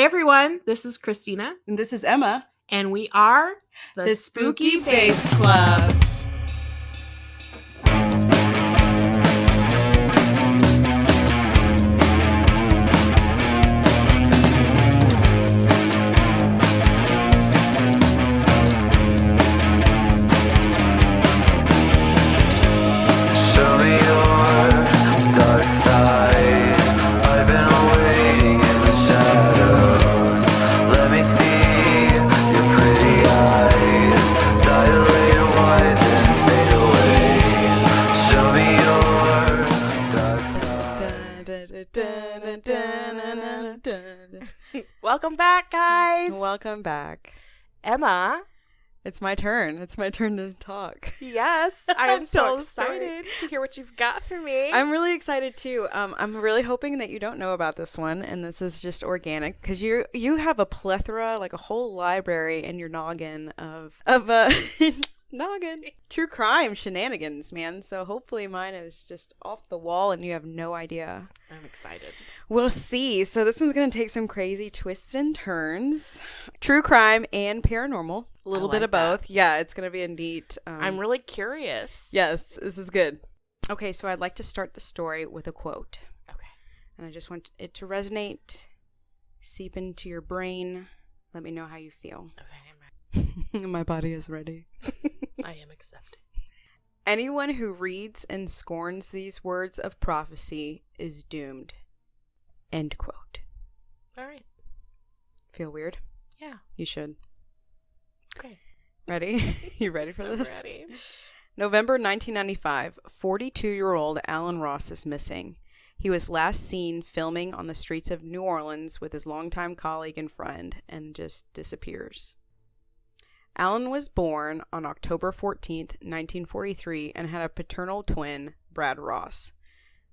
Hey everyone, this is Christina. And this is Emma. And we are the Spooky Babes Club. Show me your dark side. I've been waiting in the shadows. Let me see your pretty eyes. Dilate wide, then fade away. Show me your dark side. Welcome back, guys. Welcome back. Emma. It's my turn. It's my turn to talk. Yes, I am so excited. excited to hear what you've got for me. I'm really excited too. I'm really hoping that you don't know about this one, and this is just organic because you have a plethora, like a whole library in your noggin of noggin true crime shenanigans, man. So hopefully mine is just off the wall, and you have no idea. I'm excited. We'll see. So this one's gonna take some crazy twists and turns, true crime and paranormal. A little bit of both. Yeah, it's gonna be a neat. I'm really curious. Yes, this is good. Okay, so I'd like to start the story with a quote. Okay. And I just want it to resonate, seep into your brain. Let me know how you feel. Okay, I'm ready. My body is ready. I am accepting. Anyone who reads and scorns these words of prophecy is doomed. End quote. All right. Feel weird? Yeah. You should. Okay. Ready? You ready for this? I'm ready. November 1995, 42-year-old Alan Ross is missing. He was last seen filming on the streets of New Orleans with his longtime colleague and friend and just disappears. Alan was born on October 14th, 1943, and had a paternal twin, Brad Ross.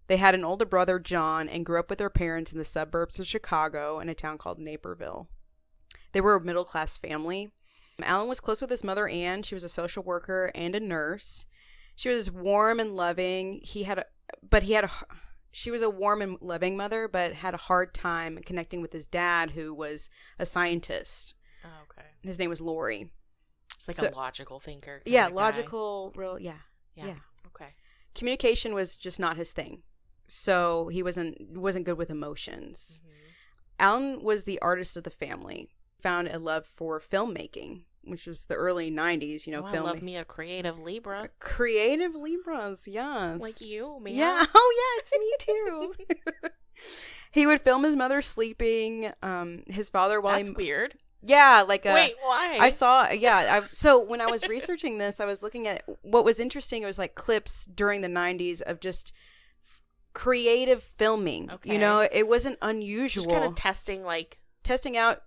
They had an older brother, John, and grew up with their parents in the suburbs of Chicago in a town called Naperville. They were a middle-class family. Alan was close with his mother, Anne. She was a social worker and a nurse. She was warm and loving. She was a warm and loving mother, but had a hard time connecting with his dad, who was a scientist. Oh, okay. His name was Lori. It's like a logical thinker. Yeah, logical, real, yeah. Okay. Communication was just not his thing. So he wasn't good with emotions. Mm-hmm. Alan was the artist of the family. Found a love for filmmaking, which was the early 90s, I love me a creative Libra. Creative Libras, yes. Like you, man. Yeah. Oh, yeah, it's me too. He would film his mother sleeping, his father while That's weird. Yeah, like wait, why? I saw, so when I was researching this, I was looking at what was interesting. It was like clips during the 90s of just creative filming. Okay. It wasn't unusual. Just kind of testing out,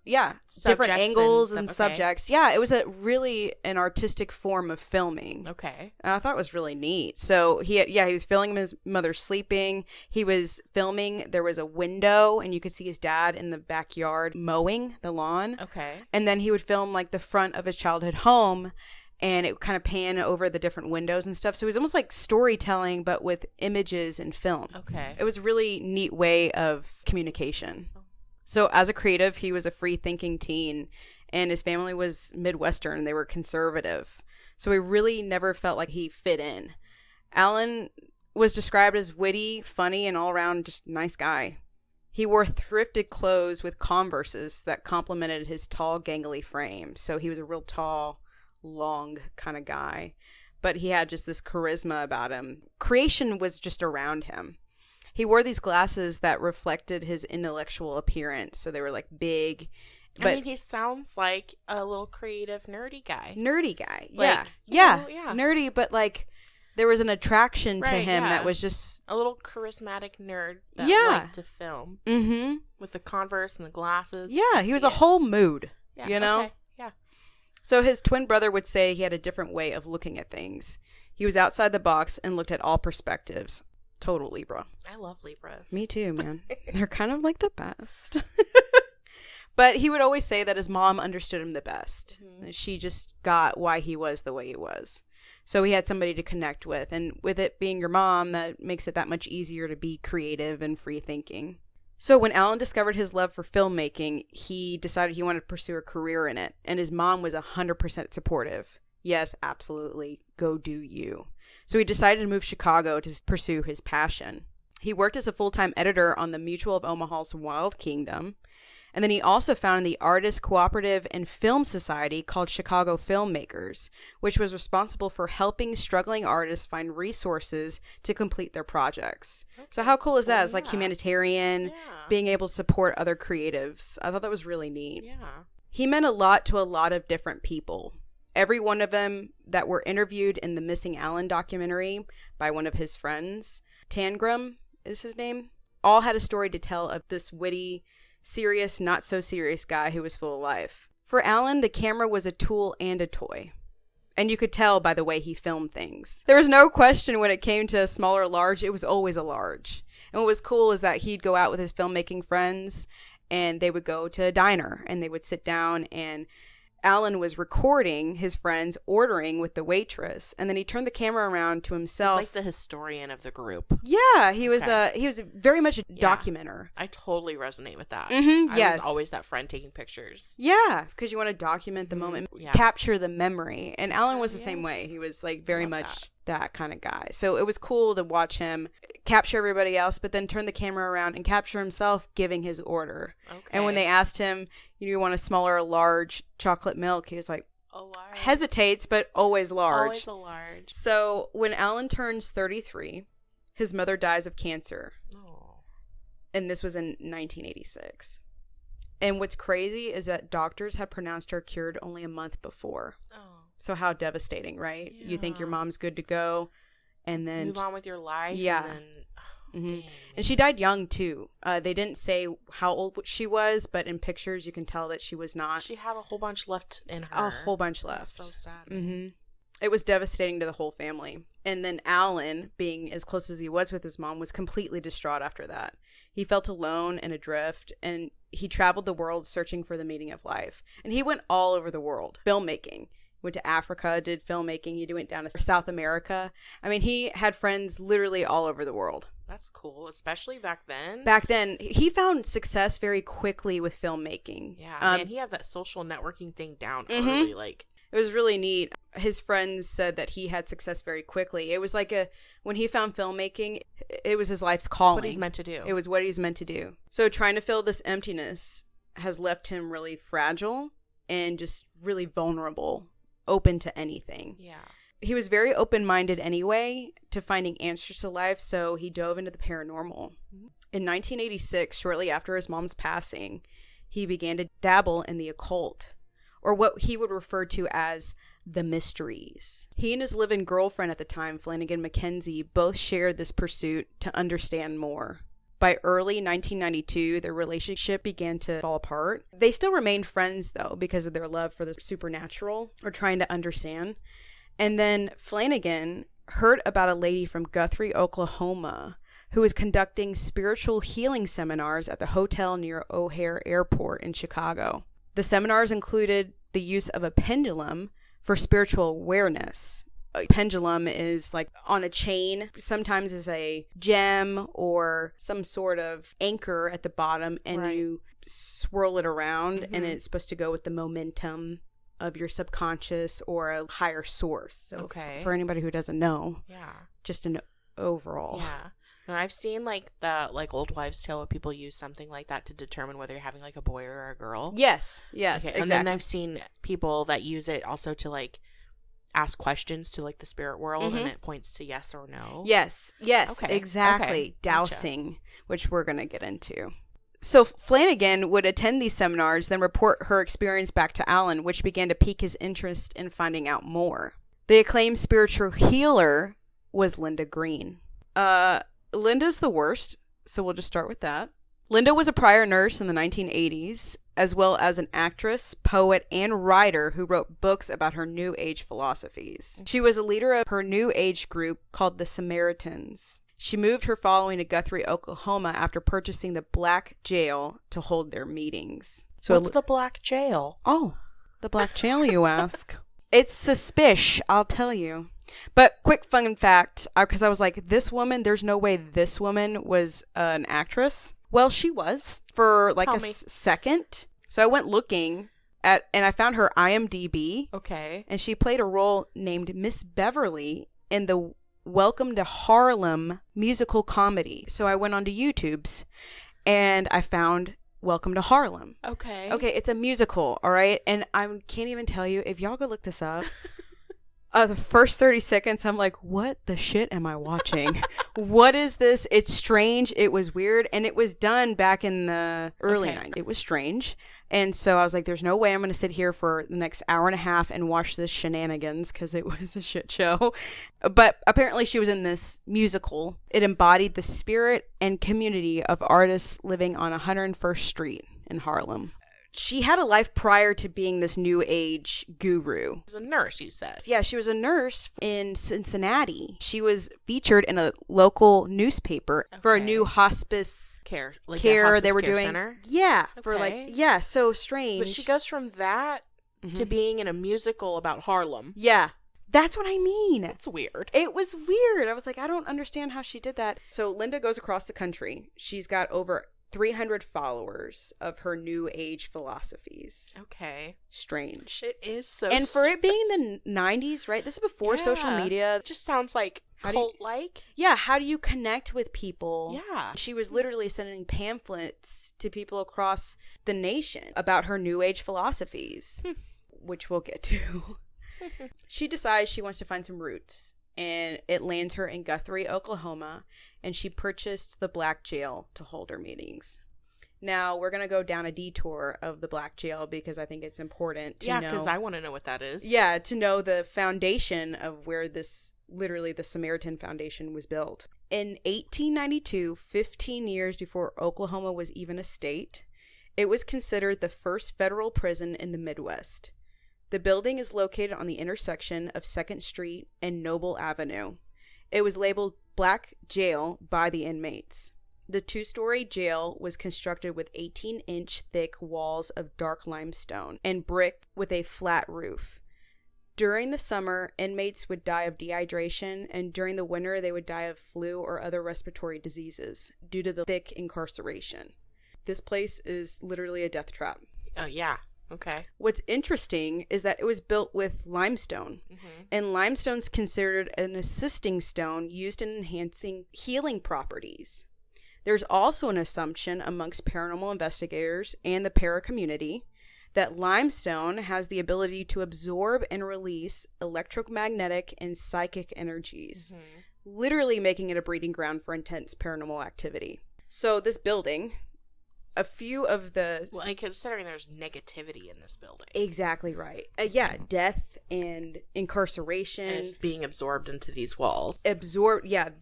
different angles and subjects. Yeah, it was an artistic form of filming. Okay. And I thought it was really neat. So he was filming his mother sleeping. He was filming. There was a window, and you could see his dad in the backyard mowing the lawn. Okay. And then he would film like the front of his childhood home, and it would kind of pan over the different windows and stuff. So it was almost like storytelling, but with images and film. Okay. It was a really neat way of communication. So as a creative, he was a free-thinking teen, and his family was Midwestern. They were conservative. So he really never felt like he fit in. Alan was described as witty, funny, and all-around just nice guy. He wore thrifted clothes with Converses that complemented his tall, gangly frame. So he was a real tall, long kind of guy. But he had just this charisma about him. Creation was just around him. He wore these glasses that reflected his intellectual appearance. So they were like big. But he sounds like a little creative, nerdy guy. Yeah. Nerdy, but like there was an attraction to him that was just a little charismatic nerd that liked to film. Mm-hmm. With the Converse and the glasses. Yeah, he was a whole mood, Yeah, Okay. Yeah. So his twin brother would say he had a different way of looking at things. He was outside the box and looked at all perspectives. Total Libra. I love Libras. Me too, man. They're kind of like the best. But he would always say that his mom understood him the best. Mm-hmm. She just got why he was the way he was. So he had somebody to connect with. And with it being your mom, that makes it that much easier to be creative and free thinking. So when Alan discovered his love for filmmaking, he decided he wanted to pursue a career in it. And his mom was 100% supportive. Yes, absolutely. Go do you. So he decided to move to Chicago to pursue his passion. He worked as a full-time editor on the Mutual of Omaha's Wild Kingdom. And then he also founded the Artist Cooperative and Film Society called Chicago Filmmakers, which was responsible for helping struggling artists find resources to complete their projects. Okay. So how cool is that? It's like humanitarian, being able to support other creatives. I thought that was really neat. Yeah. He meant a lot to a lot of different people. Every one of them that were interviewed in the Missing Alan documentary by one of his friends, Tangram is his name, all had a story to tell of this witty, serious, not so serious guy who was full of life. For Alan, the camera was a tool and a toy. And you could tell by the way he filmed things. There was no question when it came to small or large, it was always a large. And what was cool is that he'd go out with his filmmaking friends and they would go to a diner and they would sit down, and Alan was recording his friends ordering with the waitress, and then he turned the camera around to himself. He's like the historian of the group. Yeah, he was very much a documenter. I totally resonate with that. Mm-hmm, I was always that friend taking pictures. Yeah, because you want to document the moment, capture the memory. And Alan was the same way. He was like very much that kind of guy. So it was cool to watch him capture everybody else, but then turn the camera around and capture himself giving his order. Okay. And when they asked him, you want a smaller or large chocolate milk, he was like, hesitates, but always large. Always a large. So when Alan turns 33, his mother dies of cancer. Oh. And this was in 1986. And what's crazy is that doctors had pronounced her cured only a month before. Oh. So how devastating, right? Yeah. You think your mom's good to go, and then move on with your life. Yeah. And then, mm-hmm. And she died young too. They didn't say how old she was, but in pictures you can tell that she was not. She had a whole bunch left in her. A whole bunch left. That's so sad. Mm-hmm. It was devastating to the whole family. And then Alan, being as close as he was with his mom, was completely distraught after that. He felt alone and adrift, and he traveled the world searching for the meaning of life. And he went all over the world, filmmaking. Went to Africa, did filmmaking. He went down to South America. I mean, he had friends literally all over the world. That's cool, especially back then. Back then, he found success very quickly with filmmaking. Yeah, man, he had that social networking thing down early. Like, it was really neat. His friends said that he had success very quickly. It was like when he found filmmaking, it was his life's calling. It's what he's meant to do. It was what he's meant to do. So trying to fill this emptiness has left him really fragile and just really vulnerable. Open to anything. Yeah. He was very open-minded anyway to finding answers to life, so he dove into the paranormal. Mm-hmm. In 1986, shortly after his mom's passing, he began to dabble in the occult, or what he would refer to as the mysteries. He and his live-in girlfriend at the time, Flanagan Mackenzie, both shared this pursuit to understand more. By early 1992, their relationship began to fall apart. They still remained friends, though, because of their love for the supernatural or trying to understand. And then Flanagan heard about a lady from Guthrie, Oklahoma, who was conducting spiritual healing seminars at the hotel near O'Hare Airport in Chicago. The seminars included the use of a pendulum for spiritual awareness. A pendulum is like on a chain, sometimes is a gem or some sort of anchor at the bottom, and you swirl it around, and it's supposed to go with the momentum of your subconscious or a higher source. So for anybody who doesn't know, just an overall. Yeah. And I've seen like the old wives' tale where people use something like that to determine whether you're having like a boy or a girl. Yes, exactly. And then I've seen people that use it also to like ask questions to like the spirit world, and it points to yes or no. Yes, exactly. Dowsing, which we're going to get into. So Flanagan would attend these seminars, then report her experience back to Alan, which began to pique his interest in finding out more. The acclaimed spiritual healer was Linda Green. Linda's the worst, so we'll just start with that. Linda was a prior nurse in the 1980s, as well as an actress, poet, and writer who wrote books about her New Age philosophies. She was a leader of her New Age group called the Samaritans. She moved her following to Guthrie, Oklahoma after purchasing the Black Jail to hold their meetings. So what's the Black Jail? Oh, the Black Jail, you ask? It's suspicious, I'll tell you. But quick fun fact, because I was like, this woman, there's no way this woman was an actress. Well, she was for like Tell a me. second. So I went looking at, and I found her IMDb. Okay. And she played a role named Miss Beverly in the Welcome to Harlem musical comedy. So I went onto YouTube's and I found Welcome to Harlem. Okay. Okay, it's a musical, all right? And I can't even tell you, if y'all go look this up, the first 30 seconds, I'm like, what the shit am I watching? What is this? It's strange. It was weird. And it was done back in the early 90s. It was strange. And so I was like, there's no way I'm going to sit here for the next hour and a half and watch this shenanigans because it was a shit show. But apparently she was in this musical. It embodied the spirit and community of artists living on 101st Street in Harlem. She had a life prior to being this new age guru. She was a nurse, you said. Yeah, she was a nurse in Cincinnati. She was featured in a local newspaper for a new hospice care. Like care they were care doing. Center? Yeah, for Okay. like, yeah, so strange. But she goes from that to being in a musical about Harlem. Yeah, that's what I mean. It's weird. It was weird. I was like, I don't understand how she did that. So Linda goes across the country. She's got over 300 followers of her new age philosophies. Okay. Strange. It is so And for it being in the 90s, right? This is before social media. It just sounds like cult-like. Yeah, how do you connect with people? Yeah. She was literally sending pamphlets to people across the nation about her new age philosophies, which we'll get to. She decides she wants to find some roots, and it lands her in Guthrie, Oklahoma, and she purchased the Black Jail to hold her meetings. Now, we're going to go down a detour of the Black Jail because I think it's important to know. Yeah, because I want to know what that is. Yeah, to know the foundation of where this, literally the Samaritan Foundation was built. In 1892, 15 years before Oklahoma was even a state, it was considered the first federal prison in the Midwest. The building is located on the intersection of 2nd Street and Noble Avenue. It was labeled Black Jail by the inmates. The 2-story jail was constructed with 18-inch thick walls of dark limestone and brick with a flat roof. During the summer, inmates would die of dehydration, and during the winter, they would die of flu or other respiratory diseases due to the thick incarceration. This place is literally a death trap. Oh, yeah. Okay. What's interesting is that it was built with limestone, and limestone's considered an assisting stone used in enhancing healing properties. There's also an assumption amongst paranormal investigators and the para community that limestone has the ability to absorb and release electromagnetic and psychic energies, literally making it a breeding ground for intense paranormal activity. So this building, a few of the... Well, and considering there's negativity in this building. Exactly right. Yeah, death and incarceration. And it's being absorbed into these walls.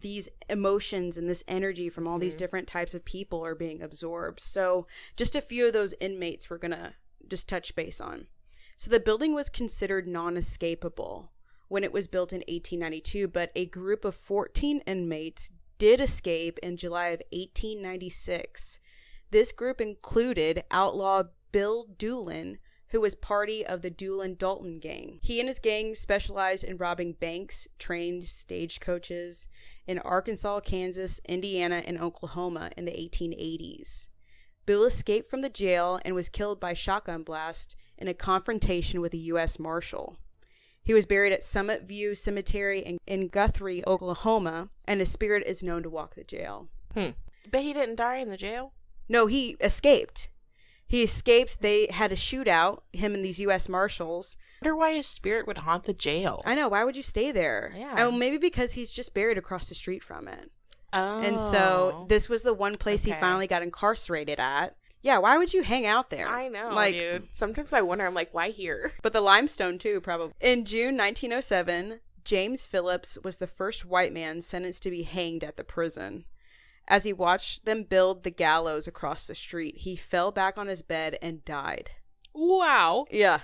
These emotions and this energy from all these different types of people are being absorbed. So just a few of those inmates we're going to just touch base on. So the building was considered non-escapable when it was built in 1892, but a group of 14 inmates did escape in July of 1896. This group included outlaw Bill Doolin, who was party of the Doolin-Dalton gang. He and his gang specialized in robbing banks, trains, stagecoaches in Arkansas, Kansas, Indiana, and Oklahoma in the 1880s. Bill escaped from the jail and was killed by shotgun blast in a confrontation with a U.S. Marshal. He was buried at Summit View Cemetery in Guthrie, Oklahoma, and his spirit is known to walk the jail. But he didn't die in the jail? No, he escaped. He escaped. They had a shootout, him and these U.S. Marshals. I wonder why his spirit would haunt the jail. I know. Why would you stay there? Yeah. Oh, maybe because he's just buried across the street from it. Oh. And so this was the one place he finally got incarcerated at. Yeah, why would you hang out there? I know, like, dude. Sometimes I wonder, I'm like, why here? But the limestone, too, probably. In June 1907, James Phillips was the first white man sentenced to be hanged at the prison. As he watched them build the gallows across the street, he fell back on his bed and died. Wow. Yeah.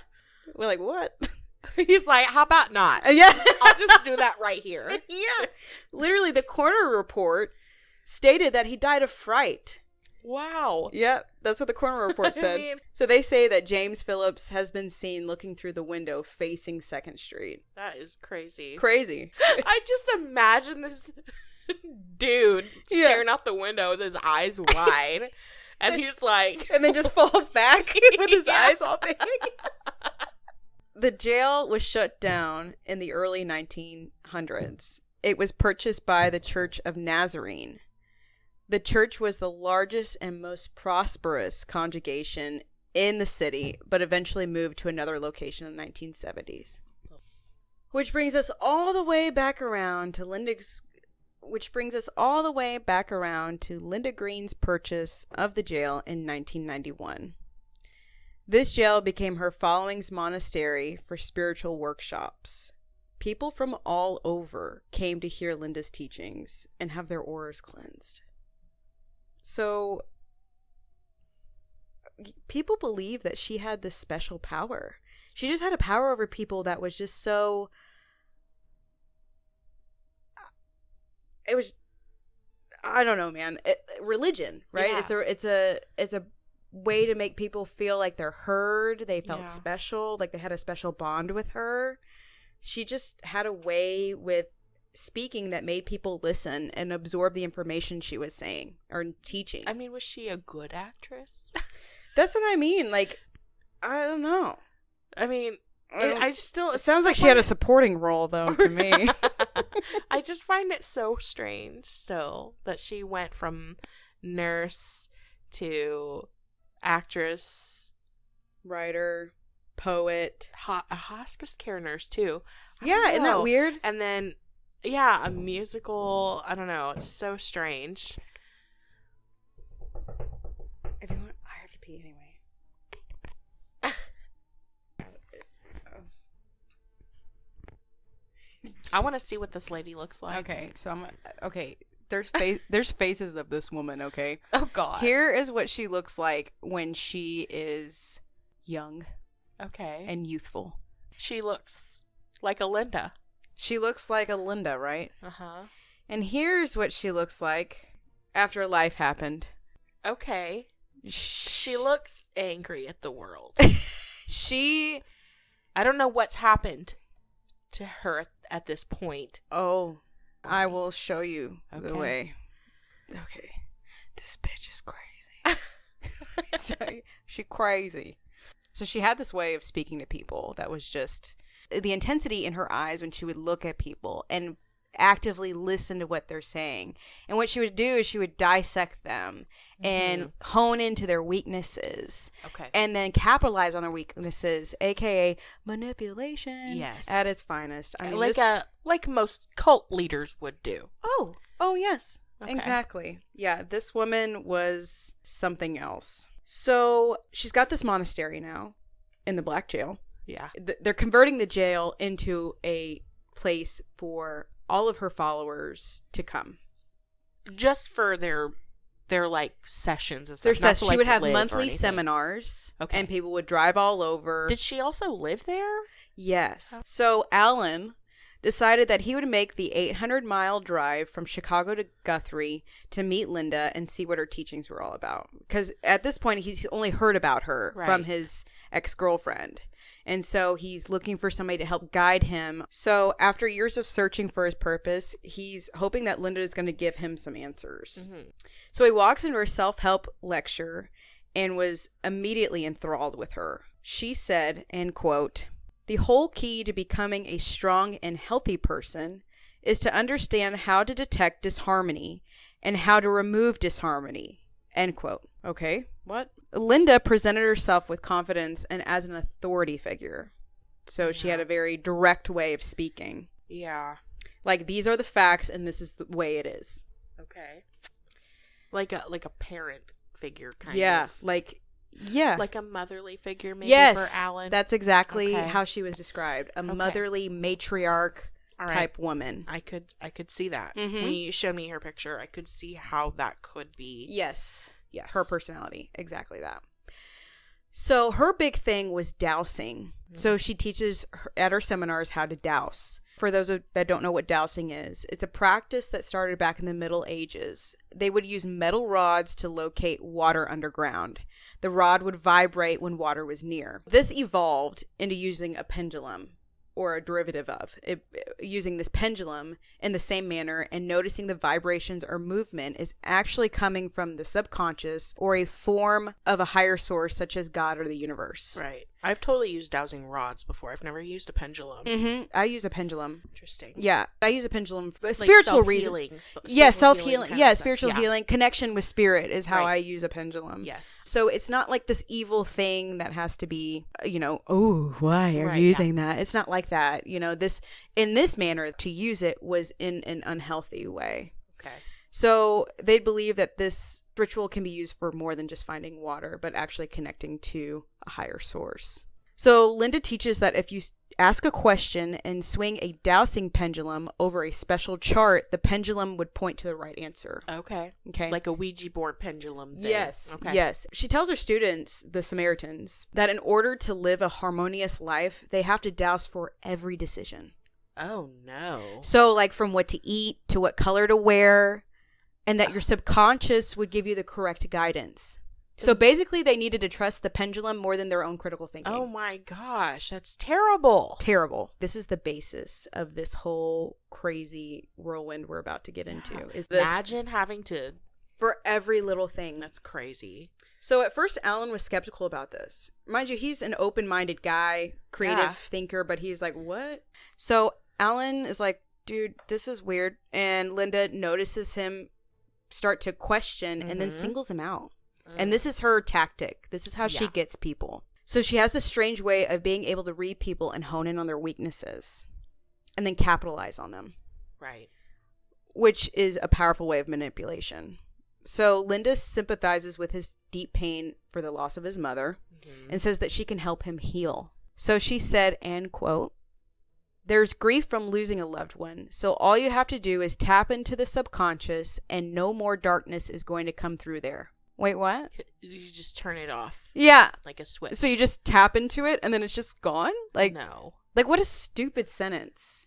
We're like, what? He's like, how about not? Yeah. I'll just do that right here. Yeah. Literally, the coroner report stated that he died of fright. Wow. Yep, that's what the coroner report said. So they say that James Phillips has been seen looking through the window facing 2nd Street. That is crazy. Crazy. I just imagine this dude staring out the window with his eyes wide. And he's like... And then just falls back with his eyes all big. The jail was shut down in the early 1900s. It was purchased by the Church of Nazarene. The church was the largest and most prosperous congregation in the city, but eventually moved to another location in the 1970s. Which brings us all the way back around to Linda Green's purchase of the jail in 1991. This jail became her following's monastery for spiritual workshops. People from all over came to hear Linda's teachings and have their auras cleansed. So, people believe that she had this special power. She just had a power over people that was just so... It was... I don't know, man. Religion, right? Yeah. It's a way to make people feel like they're heard. They felt special, like they had a special bond with her. She just had a way with speaking that made people listen and absorb the information she was saying or teaching. I mean, was she a good actress? That's what I mean. Like, I don't know. I mean, it sounds like she had a supporting role, though, to me. I just find it so strange still that she went from nurse to actress, writer, poet, a hospice care nurse too. Yeah, isn't that weird? And then, yeah, a musical. I don't know. It's so strange. If you want, I have to pee anyway. I want to see what this lady looks like. Okay, so there's faces of this woman, okay? Oh, God. Here is what she looks like when she is young. Okay. And youthful. She looks like a Linda. She looks like a Linda, right? Uh-huh. And here's what she looks like after life happened. Okay. She looks angry at the world. I don't know what's happened to her at this point. Oh, I will show you the way. Okay. This bitch is crazy. She crazy. So she had this way of speaking to people that was just the intensity in her eyes when she would look at people and actively listen to what they're saying. And what she would do is she would dissect them and hone into their weaknesses. Okay. And then capitalize on their weaknesses, aka manipulation. Yes. At its finest. I mean, like most cult leaders would do. Oh yes. Okay. Exactly. Yeah, this woman was something else. So she's got this monastery now in the Black Jail. Yeah. They're converting the jail into a place for all of her followers to come. Just for their like sessions and stuff. She would have monthly seminars. Okay. And people would drive all over. Did she also live there? Yes. So Alan decided that he would make the 800-mile drive from Chicago to Guthrie to meet Linda and see what her teachings were all about. Because at this point, he's only heard about her from his ex-girlfriend. And so he's looking for somebody to help guide him. So after years of searching for his purpose, he's hoping that Linda is going to give him some answers. Mm-hmm. So he walks into her self-help lecture and was immediately enthralled with her. She said, and quote, "The whole key to becoming a strong and healthy person is to understand how to detect disharmony and how to remove disharmony." End quote. Okay, what? Linda presented herself with confidence and as an authority figure. So she had a very direct way of speaking. Yeah. Like, these are the facts and this is the way it is. Okay. Like a parent figure kind of. Yeah, like a motherly figure maybe for Alan. That's exactly how she was described. A motherly matriarch type woman. I could see that. Mm-hmm. When you showed me her picture, I could see how that could be. Yes. Yes. Her personality. Exactly that. So her big thing was dowsing. Mm-hmm. So she teaches at her seminars how to douse. For those that don't know what dowsing is, it's a practice that started back in the Middle Ages. They would use metal rods to locate water underground. The rod would vibrate when water was near. This evolved into using a pendulum or a derivative of it, using this pendulum in the same manner and noticing the vibrations or movement is actually coming from the subconscious or a form of a higher source such as God or the universe. Right. I've totally used dowsing rods before. I've never used a pendulum. I use a pendulum. Interesting. Yeah, I use a pendulum for Like spiritual reasons. Yeah, self-healing. kind Yeah, of stuff. spiritual Yeah. healing. Connection with spirit is how Right. I use a pendulum. Yes. So it's not like this evil thing that has to be, oh, why are Right, you using that? It's not like that. This in this manner to use it was in an unhealthy way. Okay. So they believe that this ritual can be used for more than just finding water, but actually connecting to a higher source. So Linda teaches that if you ask a question and swing a dowsing pendulum over a special chart, the pendulum would point to the right answer. Okay. Okay. Like a Ouija board pendulum thing. Yes. Okay. Yes. She tells her students, the Samaritans, that in order to live a harmonious life, they have to douse for every decision. Oh, no. So, like from what to eat to what color to wear, and that your subconscious would give you the correct guidance. So basically, they needed to trust the pendulum more than their own critical thinking. Oh my gosh, that's terrible. Terrible. This is the basis of this whole crazy whirlwind we're about to get into. Is this Imagine having to. for every little thing. That's crazy. So at first, Alan was skeptical about this. Mind you, he's an open-minded guy, creative thinker, but he's like, what? So Alan is like, dude, this is weird. And Linda notices him start to question and then singles him out. And this is her tactic. This is how she gets people. So she has this strange way of being able to read people and hone in on their weaknesses and then capitalize on them. Right. Which is a powerful way of manipulation. So Linda sympathizes with his deep pain for the loss of his mother and says that she can help him heal. So she said, and quote, "There's grief from losing a loved one. So all you have to do is tap into the subconscious and no more darkness is going to come through there." Wait, what? You just turn it off. Yeah. Like a switch. So you just tap into it and then it's just gone? No. Like what a stupid sentence.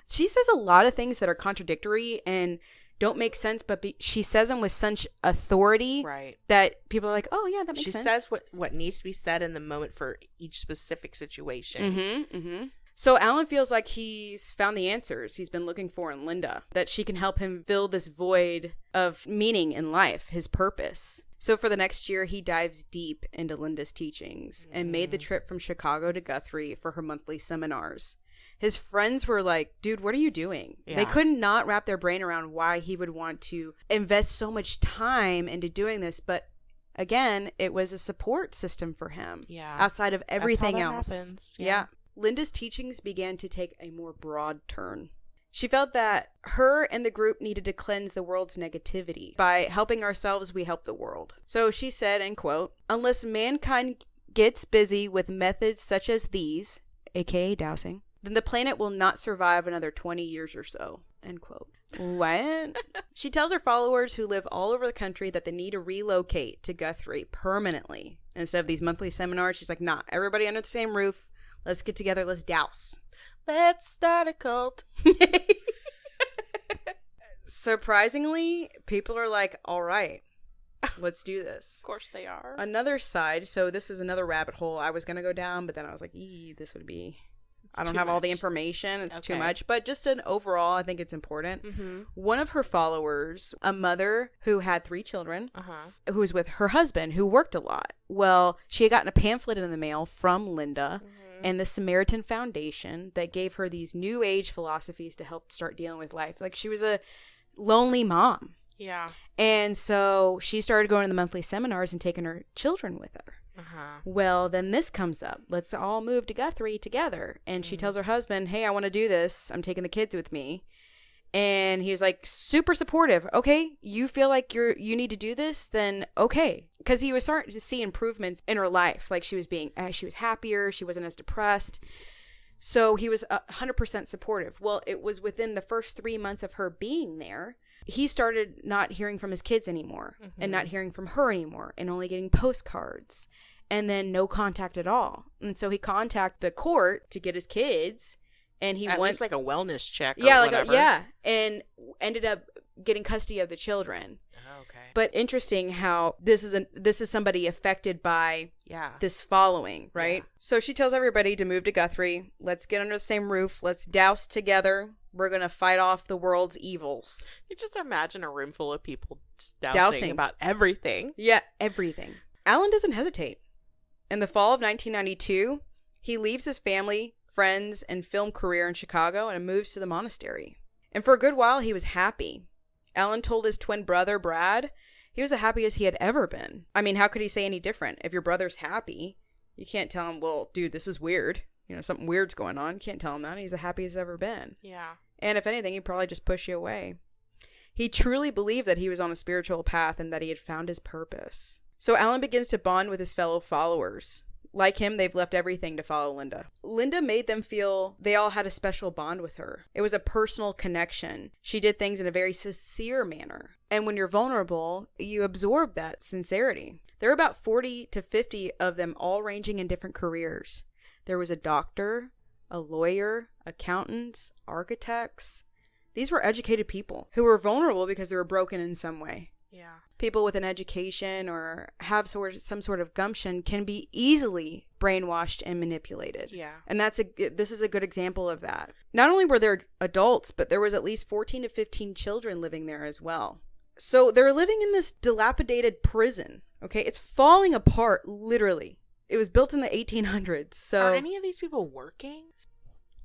She says a lot of things that are contradictory and don't make sense, but she says them with such authority Right. that people are like, oh yeah, that makes She sense. says what needs to be said in the moment for each specific situation. So Alan feels like he's found the answers he's been looking for in Linda, that she can help him fill this void of meaning in life, his purpose. So for the next year, he dives deep into Linda's teachings and made the trip from Chicago to Guthrie for her monthly seminars. His friends were like, dude, what are you doing? Yeah. They could not wrap their brain around why he would want to invest so much time into doing this. But again, it was a support system for him. Yeah. Outside of everything That's how that else. happens. Yeah. Linda's teachings began to take a more broad turn. She felt that her and the group needed to cleanse the world's negativity. By helping ourselves, we help the world. So she said, and quote, "Unless mankind gets busy with methods such as these," aka dowsing, "then the planet will not survive another 20 years or so." End quote. What? She tells her followers who live all over the country that they need to relocate to Guthrie permanently. Instead of these monthly seminars, she's like, nah, everybody under the same roof. Let's get together. Let's douse. Let's start a cult. Surprisingly, people are like, all right, let's do this. Of course they are. Another side, so this is another rabbit hole I was going to go down, but then I was like, this would be... I don't have all the information. It's too much. But just an overall, I think it's important. One of her followers, a mother who had 3 children, who was with her husband, who worked a lot. Well, she had gotten a pamphlet in the mail from Linda and the Samaritan Foundation that gave her these new age philosophies to help start dealing with life. Like, she was a lonely mom. Yeah. And so she started going to the monthly seminars and taking her children with her. Well, then this comes up. Let's all move to Guthrie together. And she tells her husband, hey, I want to do this. I'm taking the kids with me. And he's like, super supportive. Okay, you feel like you need to do this? Then okay. Because he was starting to see improvements in her life. Like she was happier. She wasn't as depressed. So he was 100% supportive. Well, it was within the first 3 months of her being there, he started not hearing from his kids anymore and not hearing from her anymore and only getting postcards and then no contact at all. And so he contacted the court to get his kids and he went like a wellness check. Yeah, or whatever. and ended up getting custody of the children. Oh, okay. But interesting how this is somebody affected by this following, right? Yeah. So she tells everybody to move to Guthrie. Let's get under the same roof. Let's douse together. We're going to fight off the world's evils. You just imagine a room full of people just dousing Dousing. about everything. Yeah, everything. Alan doesn't hesitate. In the fall of 1992, he leaves his family, friends, and film career in Chicago and moves to the monastery. And for a good while, he was happy. Alan told his twin brother, Brad, he was the happiest he had ever been. I mean, how could he say any different? If your brother's happy, you can't tell him, well, dude, this is weird. You know, something weird's going on. You can't tell him that. He's the happiest he's ever been. Yeah. And if anything, he'd probably just push you away. He truly believed that he was on a spiritual path and that he had found his purpose. So Alan begins to bond with his fellow followers. Like him, they've left everything to follow Linda. Linda made them feel they all had a special bond with her. It was a personal connection. She did things in a very sincere manner. And when you're vulnerable, you absorb that sincerity. There were about 40 to 50 of them, all ranging in different careers. There was a doctor, a lawyer, accountants, architects. These were educated people who were vulnerable because they were broken in some way. Yeah. People with an education or have some sort of gumption can be easily brainwashed and manipulated. Yeah. And this is a good example of that. Not only were there adults, but there was at least 14 to 15 children living there as well. So they're living in this dilapidated prison. Okay, it's falling apart, literally. It was built in the 1800s. So Are any of these people working?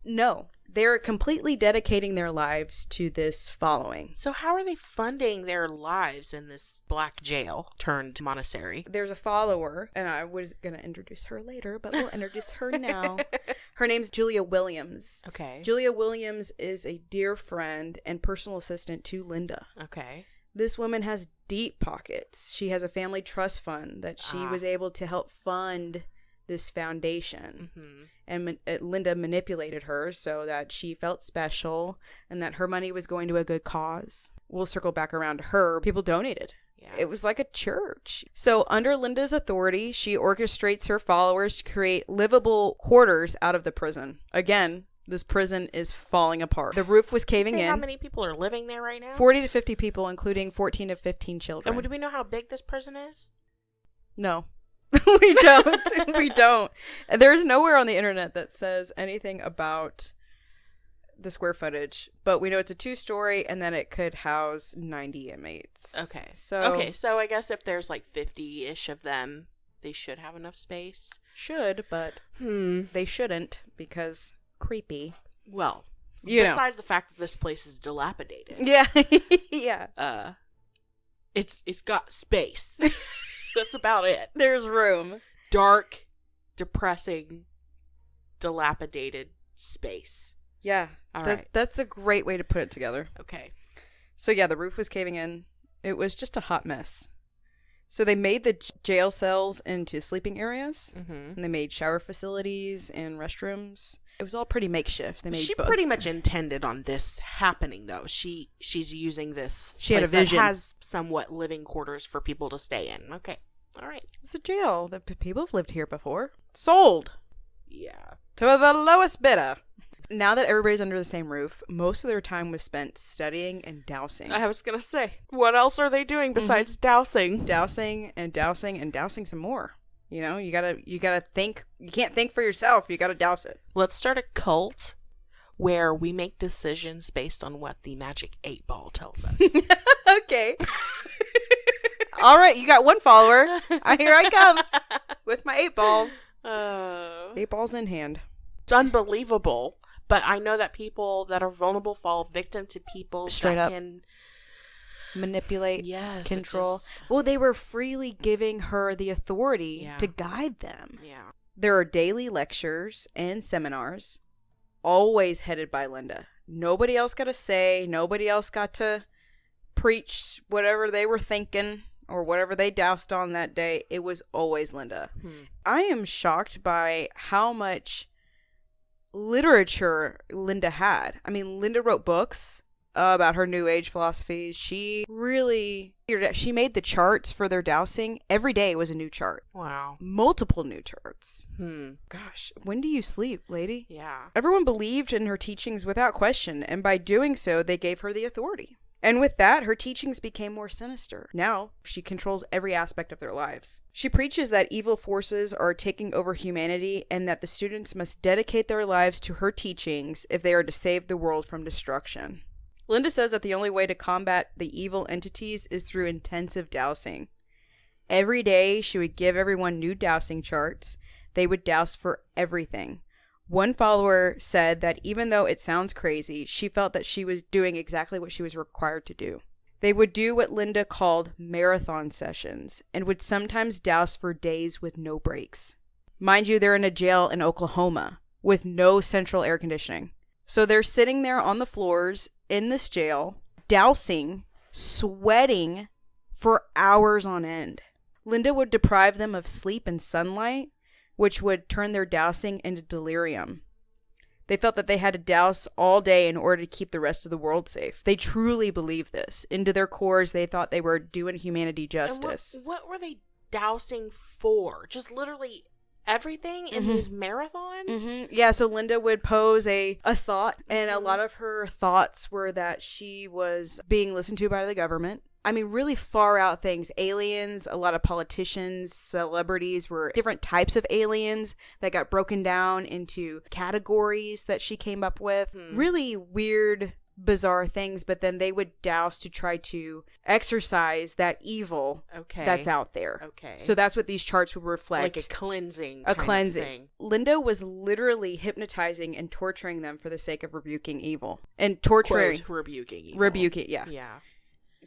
no, they're completely dedicating their lives to this following. So how are they funding their lives in this black jail turned monastery? There's a follower, and I was going to introduce her later, but we'll introduce her now. Her name's Julia Williams. Okay. Julia Williams is a dear friend and personal assistant to Linda. Okay. This woman has deep pockets. She has a family trust fund that she was able to help fund this foundation. Mm-hmm. And Linda manipulated her so that she felt special and that her money was going to a good cause. We'll circle back around to her. People donated. Yeah. It was like a church. So under Linda's authority, she orchestrates her followers to create livable quarters out of the prison. Again, this prison is falling apart. The roof was caving in. How many people are living there right now? 40 to 50 people, including 14 to 15 children. And do we know how big this prison is? No. We don't. We don't. There's nowhere on the internet that says anything about the square footage, but we know it's a 2-story and that it could house 90 inmates. Okay. So So I guess if there's like 50-ish of them, they should have enough space. should, but they shouldn't because creepy. Well, Besides the fact that this place is dilapidated. Yeah. Yeah. It's got space. That's about it. There's room. Dark, depressing, dilapidated space. Yeah. All right. That's a great way to put it together. Okay. So yeah, the roof was caving in. It was just a hot mess. So they made the jail cells into sleeping areas, and they made shower facilities and restrooms. It was all pretty makeshift. She pretty much intended on this happening, though. She's using this. She had a place vision. that has somewhat living quarters for people to stay in. Okay. All right. It's a jail. The people have lived here before. Sold Yeah. to the lowest bidder. Now that everybody's under the same roof, most of their time was spent studying and dousing. I was gonna say, what else are they doing besides dousing? Dousing and dousing and dousing some more. You know, you gotta think. You can't think for yourself. You gotta douse it. Let's start a cult where we make decisions based on what the magic 8-ball tells us. Okay. All right, you got one follower. Here I come with my 8 balls. 8 balls in hand. It's unbelievable, but I know that people that are vulnerable fall victim to people Straight that up. can Manipulate, yes, control. just- Well, they were freely giving her the authority Yeah. to guide them. Yeah. There are daily lectures and seminars, always headed by Linda. Nobody else got to say, nobody else got to preach whatever they were thinking or whatever they doused on that day. It was always Linda. I am shocked by how much literature Linda had. I mean, Linda wrote books about her New Age philosophies. She made the charts for their dousing. Every day was a new chart. Wow. Multiple new charts. Hmm. Gosh, when do you sleep, lady? Yeah. Everyone believed in her teachings without question, and by doing so, they gave her the authority. And with that, her teachings became more sinister. Now, she controls every aspect of their lives. She preaches that evil forces are taking over humanity and that the students must dedicate their lives to her teachings if they are to save the world from destruction. Linda says that the only way to combat the evil entities is through intensive dowsing. Every day, she would give everyone new dowsing charts. They would douse for everything. One follower said that even though it sounds crazy, she felt that she was doing exactly what she was required to do. They would do what Linda called marathon sessions and would sometimes douse for days with no breaks. Mind you, they're in a jail in Oklahoma with no central air conditioning. So they're sitting there on the floors in this jail, dousing, sweating for hours on end. Linda would deprive them of sleep and sunlight, which would turn their dousing into delirium. They felt that they had to douse all day in order to keep the rest of the world safe. They truly believed this. Into their cores, they thought they were doing humanity justice. And what were they dousing for? Just literally everything in these marathons? Yeah, so Linda would pose a thought, and a lot of her thoughts were that she was being listened to by the government. I mean, really far out things. Aliens, a lot of politicians, celebrities were different types of aliens that got broken down into categories that she came up with. Really weird, bizarre things, but then they would douse to try to exorcise that evil that's out there. Okay. So that's what these charts would reflect. Like a cleansing. A kind cleansing. of thing. Linda was literally hypnotizing and torturing them for the sake of rebuking evil. And torturing. Quote, rebuking evil. Rebuking, yeah. Yeah.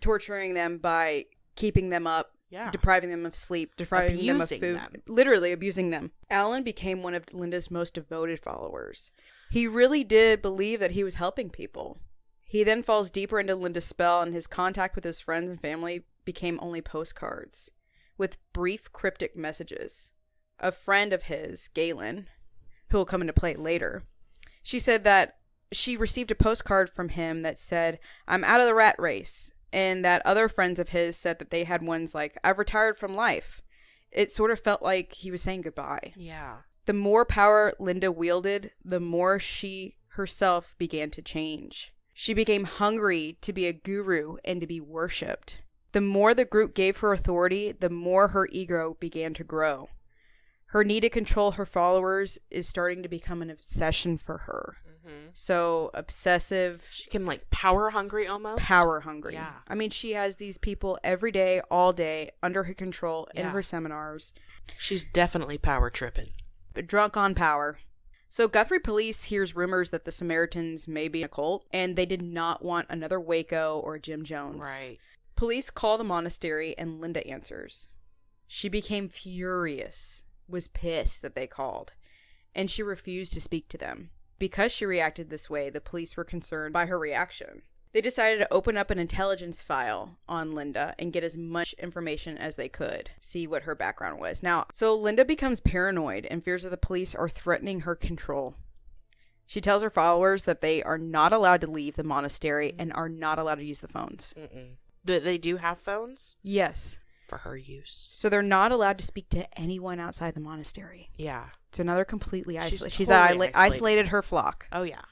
Torturing them by keeping them up, depriving them of sleep, depriving them of food, literally abusing them. Alan became one of Linda's most devoted followers. He really did believe that he was helping people. He then falls deeper into Linda's spell, and his contact with his friends and family became only postcards with brief cryptic messages. A friend of his, Galen, who will come into play later, she said that she received a postcard from him that said, "I'm out of the rat race." And that other friends of his said that they had ones like, "I've retired from life." It sort of felt like he was saying goodbye. Yeah. The more power Linda wielded, the more she herself began to change. She became hungry to be a guru and to be worshipped. The more the group gave her authority, the more her ego began to grow. Her need to control her followers is starting to become an obsession for her. So obsessive. She became like power hungry almost. Power hungry. Yeah. I mean, she has these people every day, all day, under her control in her seminars. She's definitely power tripping. But drunk on power. So Guthrie police hears rumors that the Samaritans may be a cult, and they did not want another Waco or Jim Jones. Right. Police call the monastery, and Linda answers. She became furious, was pissed that they called, and she refused to speak to them. Because she reacted this way, the police were concerned by her reaction. They decided to open up an intelligence file on Linda and get as much information as they could, see what her background was. Now, so Linda becomes paranoid and fears that the police are threatening her control. She tells her followers that they are not allowed to leave the monastery and are not allowed to use the phones. They do have phones? Yes. For her use. So they're not allowed to speak to anyone outside the monastery. Yeah. So now they're completely isolated. She's totally isolated her flock. Oh, yeah.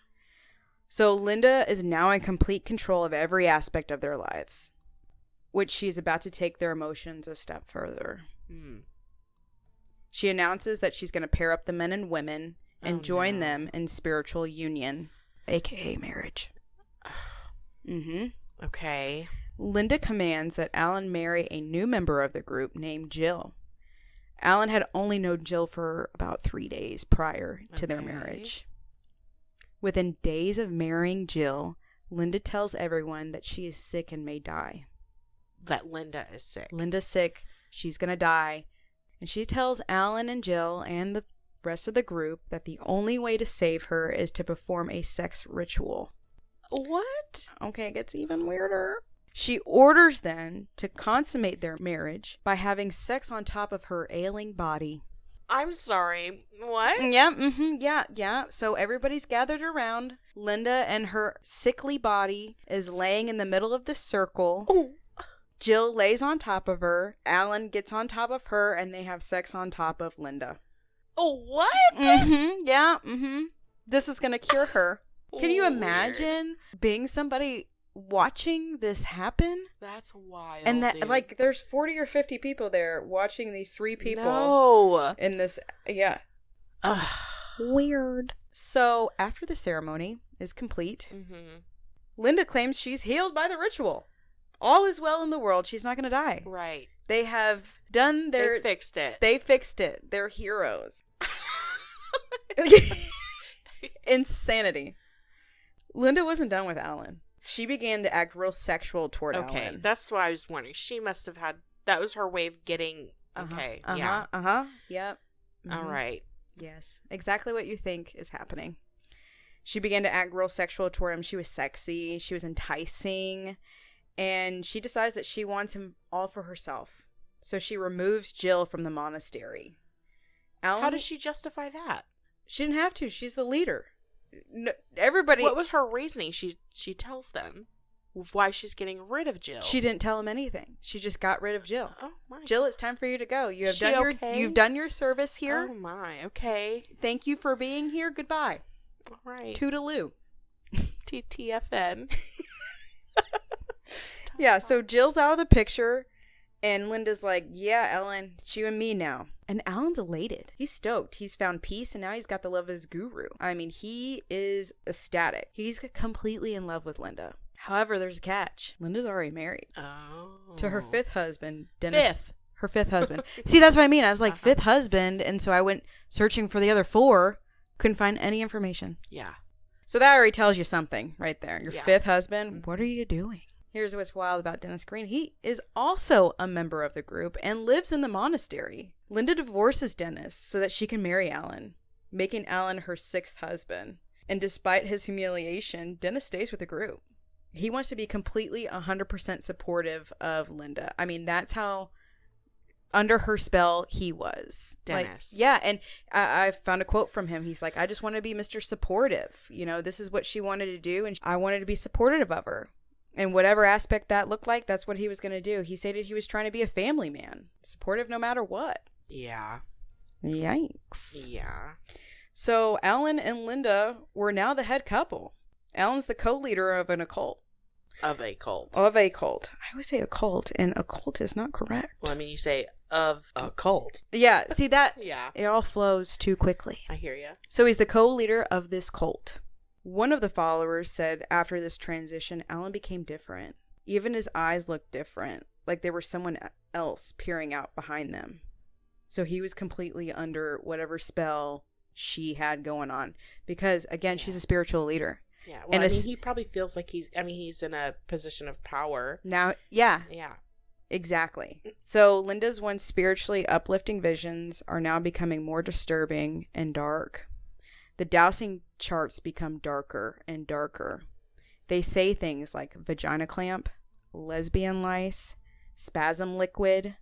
So Linda is now in complete control of every aspect of their lives, which she's about to take their emotions a step further. She announces that she's going to pair up the men and women and join them in spiritual union, aka marriage. Okay. Linda commands that Alan marry a new member of the group named Jill. Alan had only known Jill for about 3 days prior to their marriage. Within days of marrying Jill, Linda tells everyone that she is sick and may die. That Linda is sick. Linda's sick. She's going to die. And she tells Alan and Jill and the rest of the group that the only way to save her is to perform a sex ritual. What? Okay, it gets even weirder. She orders them to consummate their marriage by having sex on top of her ailing body. I'm sorry. What? Yeah. So everybody's gathered around. Linda and her sickly body is laying in the middle of this circle. Oh. Jill lays on top of her. Alan gets on top of her, and they have sex on top of Linda. Oh, what? This is gonna cure her. Can you imagine being somebody watching this happen, That's wild. and that dude. like there's 40 or 50 people there watching these 3 people No. in this. Yeah. Ugh. Weird. So after the ceremony is complete, Mm-hmm. Linda claims she's healed by the ritual. All is well in the world. She's not going to die. Right. They have done their... They fixed it. They fixed it. They're heroes. Insanity. Linda wasn't done with Alan. She began to act real sexual toward Okay, Alan. that's why I was wondering. She must have had... That was her way of getting... Okay, yeah. Yep. All Mhm. right. Yes. Exactly what you think is happening. She began to act real sexual toward him. She was sexy. She was enticing. And she decides that she wants him all for herself. So she removes Jill from the monastery. Alan, How does she justify that? She didn't have to. She's the leader. No, everybody... What was her reasoning? She tells them of why she's getting rid of Jill. She didn't tell him anything. She just got rid of Jill. Oh my. Jill, it's time for you to go. You have She done your okay? you've done your service here. Oh my. Okay. Thank you for being here. Goodbye. All right. Toodaloo. TTFN. Yeah, so Jill's out of the picture, and Linda's like, yeah, Ellen, it's you and me now. And Alan's elated. He's stoked. He's found peace, and now he's got the love of his guru. I mean, he is ecstatic. He's completely in love with Linda. However, there's a catch. Linda's already married Oh. to her 5th husband, Dennis. Fifth. Her 5th husband. See, that's what I mean. I was like, 5th husband, and so I went searching for the other 4. Couldn't find any information. Yeah. So that already tells you something right there. Your Yeah. 5th husband, what are you doing? Here's what's wild about Dennis Green. He is also a member of the group and lives in the monastery. Linda divorces Dennis so that she can marry Alan, making Alan her 6th husband. And despite his humiliation, Dennis stays with the group. He wants to be completely 100% supportive of Linda. I mean, that's how under her spell he was. Dennis. Like, yeah, and I found a quote from him. He's like, I just want to be Mr. Supportive. You know, this is what she wanted to do, and I wanted to be supportive of her. And whatever aspect that looked like, that's what he was going to do. He stated he was trying to be a family man, supportive no matter what. Yeah. Yikes. Yeah. So Alan and Linda were now the head couple. Alan's the co-leader of an occult. Of a cult. Of a cult. I always say occult, and occult is not correct. Well, I mean, you say of a cult. Yeah, see that? Yeah. It all flows too quickly. I hear you. So he's the co-leader of this cult. One of the followers said after this transition, Alan became different. Even his eyes looked different, like there was someone else peering out behind them. So he was completely under whatever spell she had going on. Because, again, she's a spiritual leader. Yeah. Well, And I mean, he probably feels like he's in a position of power. Now, yeah, Yeah. exactly. So Linda's once spiritually uplifting visions are now becoming more disturbing and dark. The dowsing charts become darker and darker. They say things like vagina clamp, lesbian lice, spasm liquid,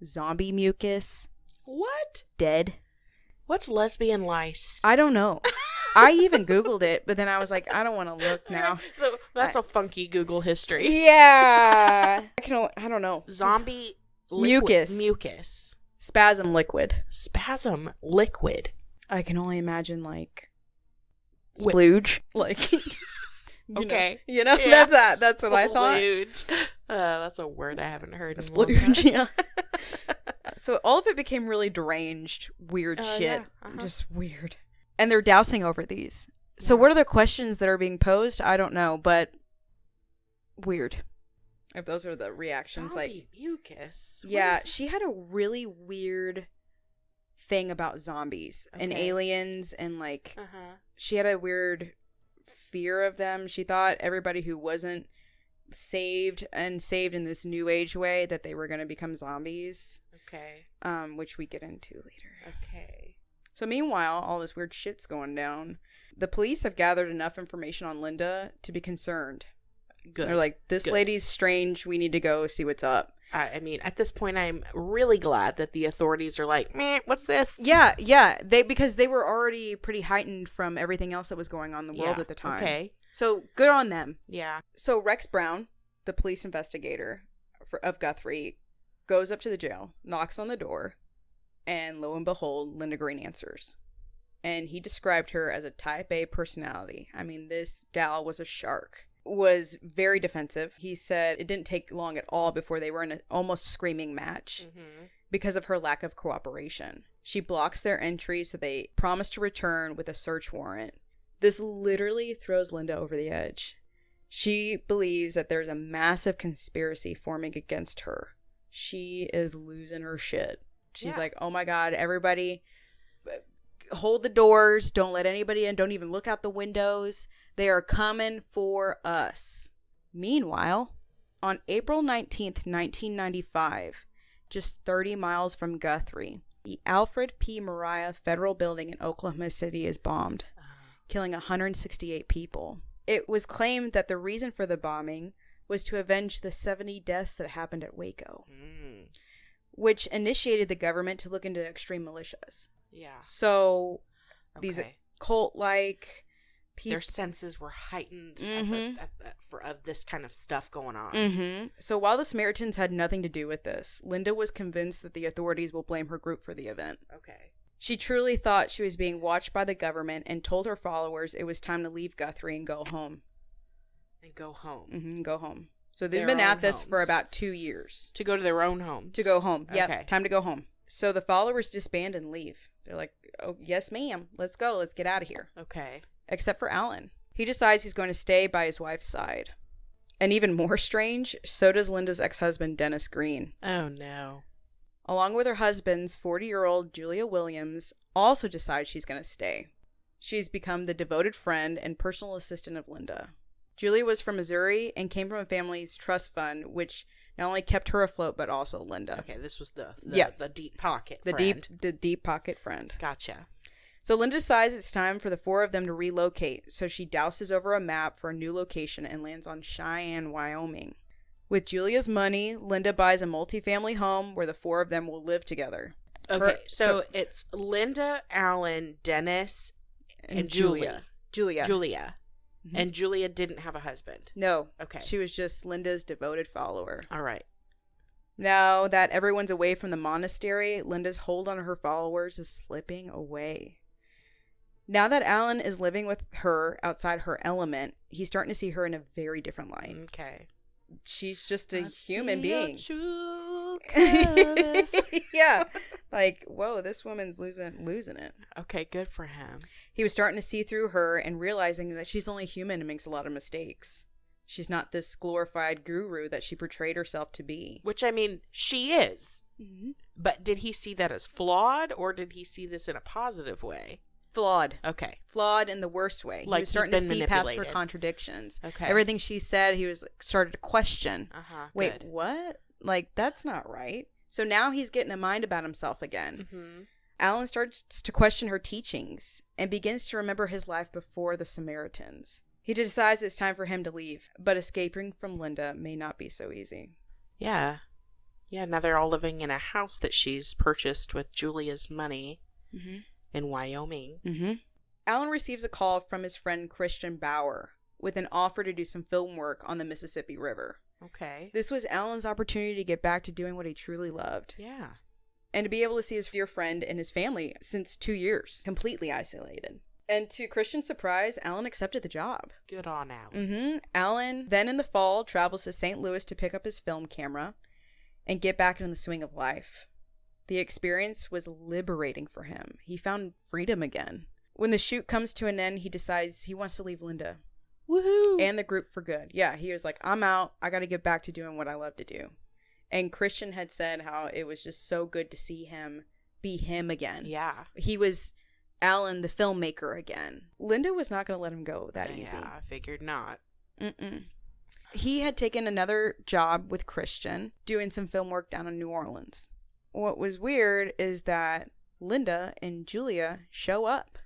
zombie mucus, What? dead. What's lesbian lice? I don't know. I even Googled it, but then I was like, I don't want to look now. That's a funky Google history. Yeah. I don't know. Zombie Mucus. Mucus. Spasm liquid. Spasm liquid. I can only imagine like splooge. Like Okay. You know, Yeah. that's what I thought. Splooge. That's a word I haven't heard in a long Splooge, time. yeah. So all of it became really deranged, weird shit. Yeah. Uh-huh. Just weird. And they're dousing over these. So Yeah. what are the questions that are being posed? I don't know, but weird. If those are the reactions, Zombie mucus. What yeah, is- she had a really weird thing about zombies and Okay. aliens, and like Uh-huh. she had a weird fear of them. She thought everybody who wasn't saved in this new age way that they were going to become zombies, Okay. which we get into later. Okay. So meanwhile, all this weird shit's going down. The police have gathered enough information on Linda to be concerned. Good. They're like, this Good. lady's strange. We need to go see what's up. I mean, at this point, I'm really glad that the authorities are like, meh, what's this? Yeah. Because they were already pretty heightened from everything else that was going on in the world Yeah, at the time. Okay. So good on them. Yeah. So Rex Brown, the police investigator of Guthrie, goes up to the jail, knocks on the door, and lo and behold, Linda Green answers. And he described her as a type A personality. I mean, this gal was a shark. was very defensive. He said it didn't take long at all before they were in an almost screaming match because of her lack of cooperation. She blocks their entry, so they promise to return with a search warrant. This literally throws Linda over the edge. She believes that there's a massive conspiracy forming against her. She is losing her shit. She's like, oh my God, everybody hold the doors. Don't let anybody in. Don't even look out the windows. They are coming for us. Meanwhile, on April 19th, 1995, just 30 miles from Guthrie, the Alfred P. Moriah Federal Building in Oklahoma City is bombed, killing 168 people. It was claimed that the reason for the bombing was to avenge the 70 deaths that happened at Waco, which initiated the government to look into extreme militias. Yeah. So these cult-like people, their senses were heightened of this kind of stuff going on. So while the Samaritans had nothing to do with this, Linda was convinced that the authorities will blame her group for the event. Okay. She truly thought she was being watched by the government and told her followers it was time to leave Guthrie and go home. Go home. Go home. So they've been at this for about 2 years. To go to their own homes. To go home. Yep. Okay. Time to go home. So the followers disband and leave. They're like, oh, yes, ma'am. Let's go. Let's get out of here. Okay. Except for Alan. He decides he's going to stay by his wife's side. And even more strange, so does Linda's ex-husband, Dennis Green. Oh, no. Along with her husband's 40-year-old Julia Williams, also decides she's going to stay. She's become the devoted friend and personal assistant of Linda. Julia was from Missouri and came from a family's trust fund, which not only kept her afloat, but also Linda. Okay, this was the deep pocket friend. The deep pocket friend. Gotcha. So Linda decides it's time for the four of them to relocate, so she douses over a map for a new location and lands on Cheyenne, Wyoming. With Julia's money, Linda buys a multifamily home where the four of them will live together. Okay, so it's Linda, Alan, Dennis, and Julia. And Julia didn't have a husband. No. Okay. She was just Linda's devoted follower. All right. Now that everyone's away from the monastery, Linda's hold on her followers is slipping away. Now that Alan is living with her outside her element, he's starting to see her in a very different light. Okay. She's just a human being. Colors. Yeah. Like, whoa, this woman's losing it. Okay, good for him. He was starting to see through her and realizing that she's only human and makes a lot of mistakes. She's not this glorified guru that she portrayed herself to be. Which, I mean, she is. But did he see that as flawed, or did he see this in a positive way? Flawed. Okay. Flawed in the worst way. Like he was starting to see past her contradictions. Okay. Everything she said, he was started to question. Wait, good. What? Like, that's not right. So now he's getting a mind about himself again. Alan starts to question her teachings and begins to remember his life before the Samaritans. He decides it's time for him to leave, but escaping from Linda may not be so easy. Yeah. Yeah, now they're all living in a house that she's purchased with Julia's money in Wyoming. Alan receives a call from his friend Christian Bauer with an offer to do some film work on the Mississippi River. Okay. This was Alan's opportunity to get back to doing what he truly loved. Yeah. And to be able to see his dear friend and his family since 2 years, completely isolated. And to Christian's surprise, Alan accepted the job. Good on Alan. Alan, then in the fall, travels to St. Louis to pick up his film camera and get back in the swing of life. The experience was liberating for him. He found freedom again. When the shoot comes to an end, he decides he wants to leave Linda. Woohoo! And the group for good. Yeah, he was like, I'm out. I got to get back to doing what I love to do. And Christian had said how it was just so good to see him be him again. Yeah. He was Alan, the filmmaker, again. Linda was not going to let him go that easy. Yeah, I figured not. He had taken another job with Christian, doing some film work down in New Orleans. What was weird is that Linda and Julia show up.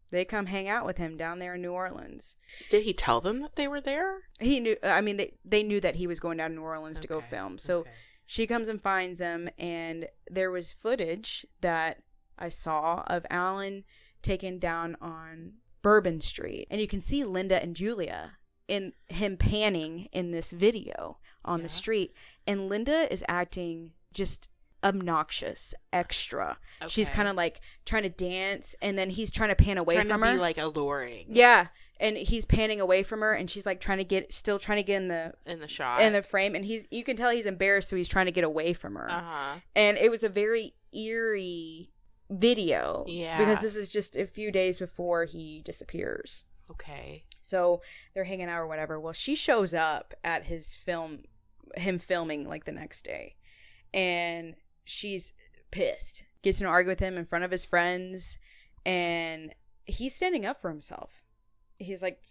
They come hang out with him down there in New Orleans. Did he tell them that they were there? He knew. I mean, they knew that he was going down to New Orleans to go film. So she comes and finds him, and there was footage that I saw of Alan taken down on Bourbon Street. And you can see Linda and Julia in him panning in this video on the street. And Linda is acting just obnoxious, extra. Okay. She's kind of like trying to dance, and then he's trying to pan away from her. Be like alluring. Yeah, and he's panning away from her, and she's like still trying to get in the shot, in the frame, and you can tell he's embarrassed, so he's trying to get away from her. Uh-huh. And it was a very eerie video. Yeah. Because this is just a few days before he disappears. Okay. So they're hanging out or whatever. Well, she shows up at him filming like the next day, and she's pissed. Gets in an argument with him in front of his friends, and he's standing up for himself. He's like,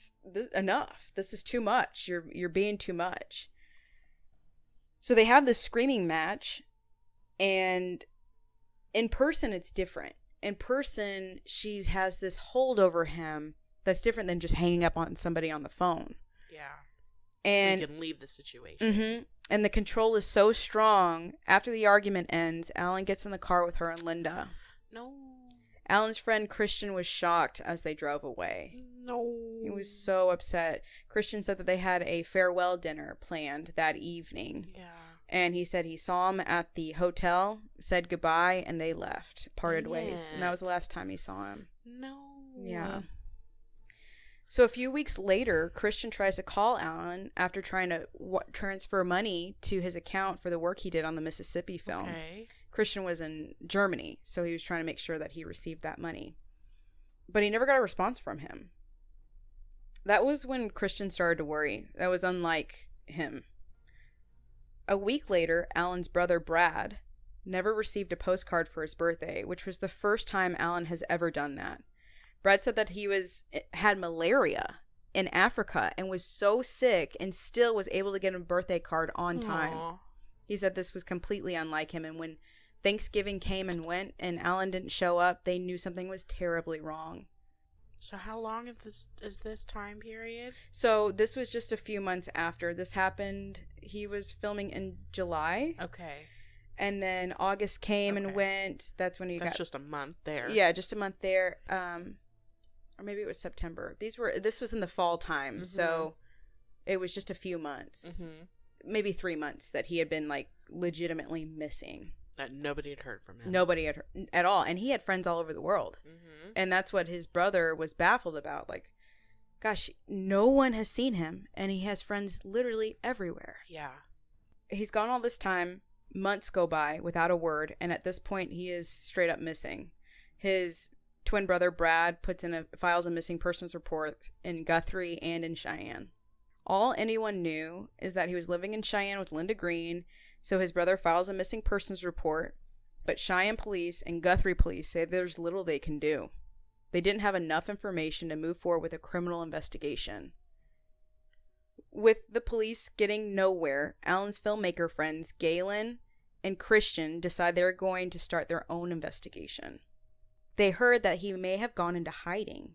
enough. This is too much. You're being too much. So they have this screaming match, and in person it's different. In person, she has this hold over him that's different than just hanging up on somebody on the phone. Yeah. And you can leave the situation. Mm-hmm. And the control is so strong. After the argument ends, Alan gets in the car with her and Linda. No. Alan's friend Christian was shocked as they drove away. No. He was so upset. Christian said that they had a farewell dinner planned that evening. Yeah. And he said he saw him at the hotel, said goodbye, and they left, parted ways. And that was the last time he saw him. No. Yeah. So a few weeks later, Christian tries to call Alan after trying to transfer money to his account for the work he did on the Mississippi film. Okay. Christian was in Germany, so he was trying to make sure that he received that money. But he never got a response from him. That was when Christian started to worry. That was unlike him. A week later, Alan's brother Brad never received a postcard for his birthday, which was the first time Alan has ever done that. Brad said that he had malaria in Africa and was so sick and still was able to get a birthday card on time. Aww. He said this was completely unlike him, and when Thanksgiving came and went and Alan didn't show up, they knew something was terribly wrong. So how long is this time period? So this was just a few months after this happened. He was filming in July. Okay. And then August came and went. That's when he got... That's just a month there. Yeah, just a month there. Or maybe it was September. This was in the fall time, so it was just a few months. Maybe 3 months that he had been like legitimately missing. That nobody had heard from him. Nobody had heard at all. And he had friends all over the world. And that's what his brother was baffled about. Like, gosh, no one has seen him. And he has friends literally everywhere. Yeah. He's gone all this time. Months go by without a word. And at this point, he is straight up missing. His twin brother, Brad, files a missing persons report in Guthrie and in Cheyenne. All anyone knew is that he was living in Cheyenne with Linda Green, so his brother files a missing persons report, but Cheyenne police and Guthrie police say there's little they can do. They didn't have enough information to move forward with a criminal investigation. With the police getting nowhere, Alan's filmmaker friends, Galen and Christian, decide they're going to start their own investigation. They heard that he may have gone into hiding.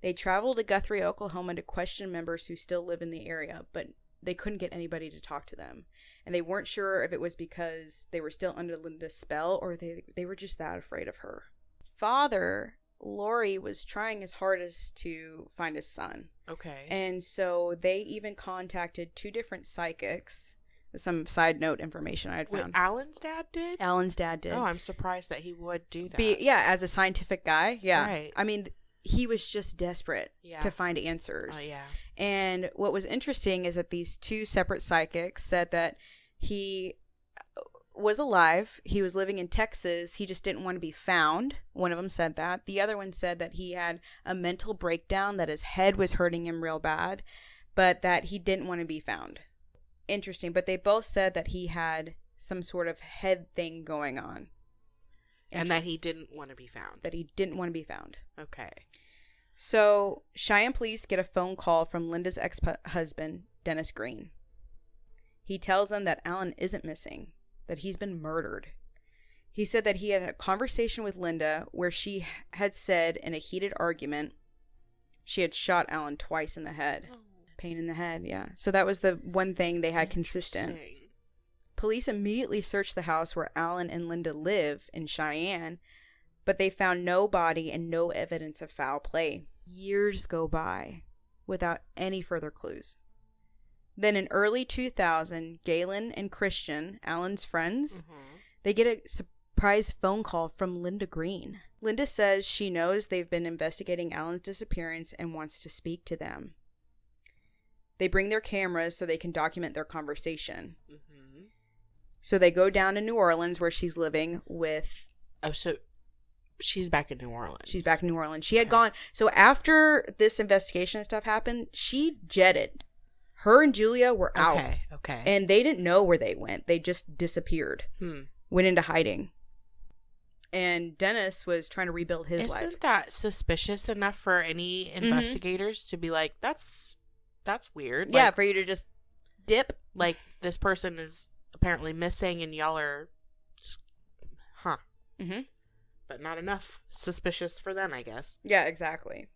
They traveled to Guthrie, Oklahoma to question members who still live in the area, but they couldn't get anybody to talk to them. And they weren't sure if it was because they were still under Linda's spell or they were just that afraid of her. Father, Laurie, was trying his hardest to find his son. Okay. And so they even contacted 2 different psychics. Some side note information I had found. Wait, Alan's dad did? Alan's dad did. Oh, I'm surprised that he would do that. As a scientific guy. Yeah. Right. I mean, he was just desperate to find answers. Oh, yeah. And what was interesting is that these 2 separate psychics said that he was alive. He was living in Texas. He just didn't want to be found. One of them said that. The other one said that he had a mental breakdown, that his head was hurting him real bad, but that he didn't want to be found. Interesting. But they both said that he had some sort of head thing going on. And that he didn't want to be found. That he didn't want to be found. Okay. So, Cheyenne police get a phone call from Linda's ex-husband, Dennis Green. He tells them that Alan isn't missing, that he's been murdered. He said that he had a conversation with Linda where she had said in a heated argument she had shot Alan twice in the head. Oh. Pain in the head, yeah. So that was the one thing they had consistent. Police immediately searched the house where Alan and Linda live in Cheyenne, but they found no body and no evidence of foul play. Years go by without any further clues. Then in early 2000, Galen and Christian, Alan's friends, They get a surprise phone call from Linda Green. Linda says she knows they've been investigating Alan's disappearance and wants to speak to them. They bring their cameras so they can document their conversation. Mm-hmm. So they go down to New Orleans where she's living with... Oh, so she's back in New Orleans. She's back in New Orleans. She had gone... So after this investigation and stuff happened, she jetted. Her and Julia were out. Okay. And they didn't know where they went. They just disappeared. Went into hiding. And Dennis was trying to rebuild his life. Isn't that suspicious enough for any investigators to be like, that's weird? Yeah, like, for you to just dip. Like, this person is apparently missing and y'all are just, But not enough suspicious for them, I guess. Yeah, exactly.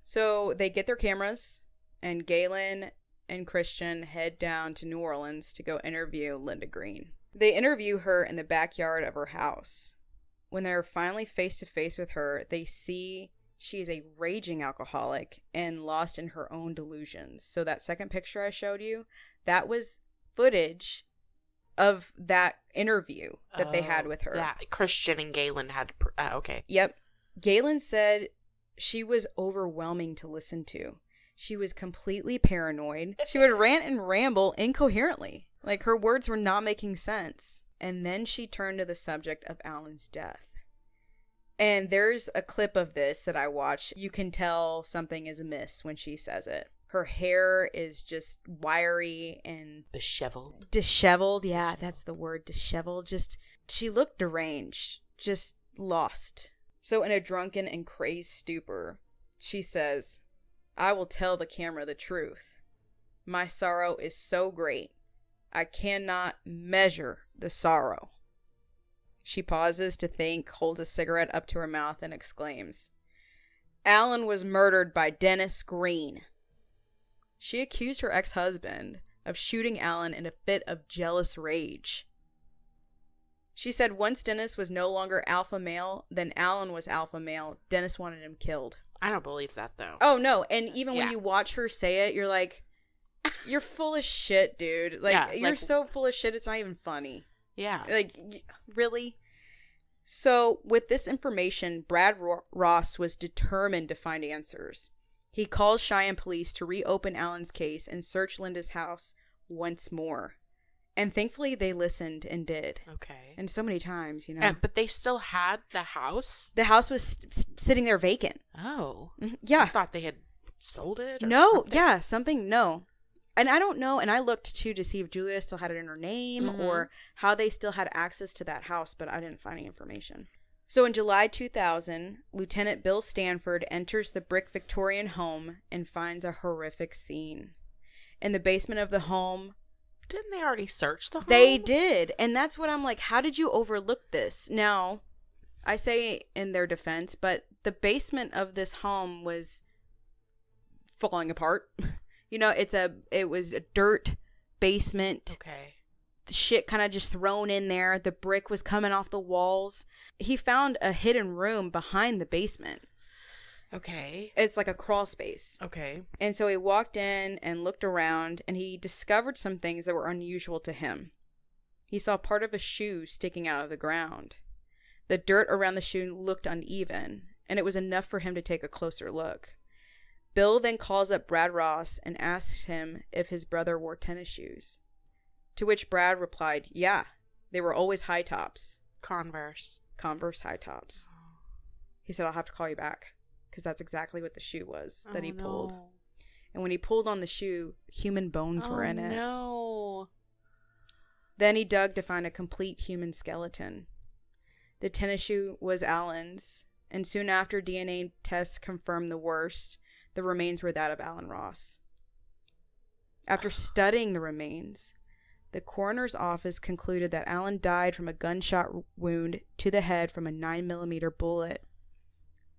So they get their cameras, and Galen and Christian head down to New Orleans to go interview Linda Green. They interview her in the backyard of her house. When they're finally face to face with her, they see she is a raging alcoholic and lost in her own delusions. So that second picture I showed you, that was footage of that interview that they had with her. Yeah, Christian and Galen had... okay. Yep. Galen said she was overwhelming to listen to. She was completely paranoid. She would rant and ramble incoherently. Like, her words were not making sense. And then she turned to the subject of Alan's death. And there's a clip of this that I watched. You can tell something is amiss when she says it. Her hair is just wiry and... Disheveled. Yeah, that's the word. Disheveled. Just, she looked deranged. Just lost. So in a drunken and crazed stupor, she says, "I will tell the camera the truth. My sorrow is so great. I cannot measure the sorrow." She pauses to think, holds a cigarette up to her mouth, and exclaims, "Alan was murdered by Dennis Green." She accused her ex-husband of shooting Alan in a fit of jealous rage. She said once Dennis was no longer alpha male, then Alan was alpha male. Dennis wanted him killed. I don't believe that, though. Oh, no. And even when you watch her say it, you're like, you're full of shit, dude. Like, you're so full of shit, it's not even funny. Yeah. Like, really? So, with this information, Brad Ross was determined to find answers. He calls Cheyenne police to reopen Alan's case and search Linda's house once more. And thankfully, they listened and did. Okay. And so many times, you know. But they still had the house? The house was sitting there vacant. Oh. Yeah. I thought they had sold it or No, something. yeah, something, no. And I don't know, and I looked too to see if Julia still had it in her name or how they still had access to that house, but I didn't find any information. So in July 2000, Lieutenant Bill Stanford enters the brick Victorian home and finds a horrific scene. In the basement of the home... Didn't they already search the home? They did, and that's what I'm like, how did you overlook this? Now, I say in their defense, but the basement of this home was falling apart. You know, it was a dirt basement. Okay. The shit kind of just thrown in there. The brick was coming off the walls. He found a hidden room behind the basement. Okay. It's like a crawl space. Okay. And so he walked in and looked around, and he discovered some things that were unusual to him. He saw part of a shoe sticking out of the ground. The dirt around the shoe looked uneven, and it was enough for him to take a closer look. Bill then calls up Brad Ross and asks him if his brother wore tennis shoes. To which Brad replied, yeah, they were always high tops. Converse high tops. He said, I'll have to call you back, because that's exactly what the shoe was that he pulled. No. And when he pulled on the shoe, human bones were in it. No. Then he dug to find a complete human skeleton. The tennis shoe was Alan's, and soon after DNA tests confirmed the worst, the remains were that of Alan Ross. After studying the remains, the coroner's office concluded that Alan died from a gunshot wound to the head from a 9mm bullet.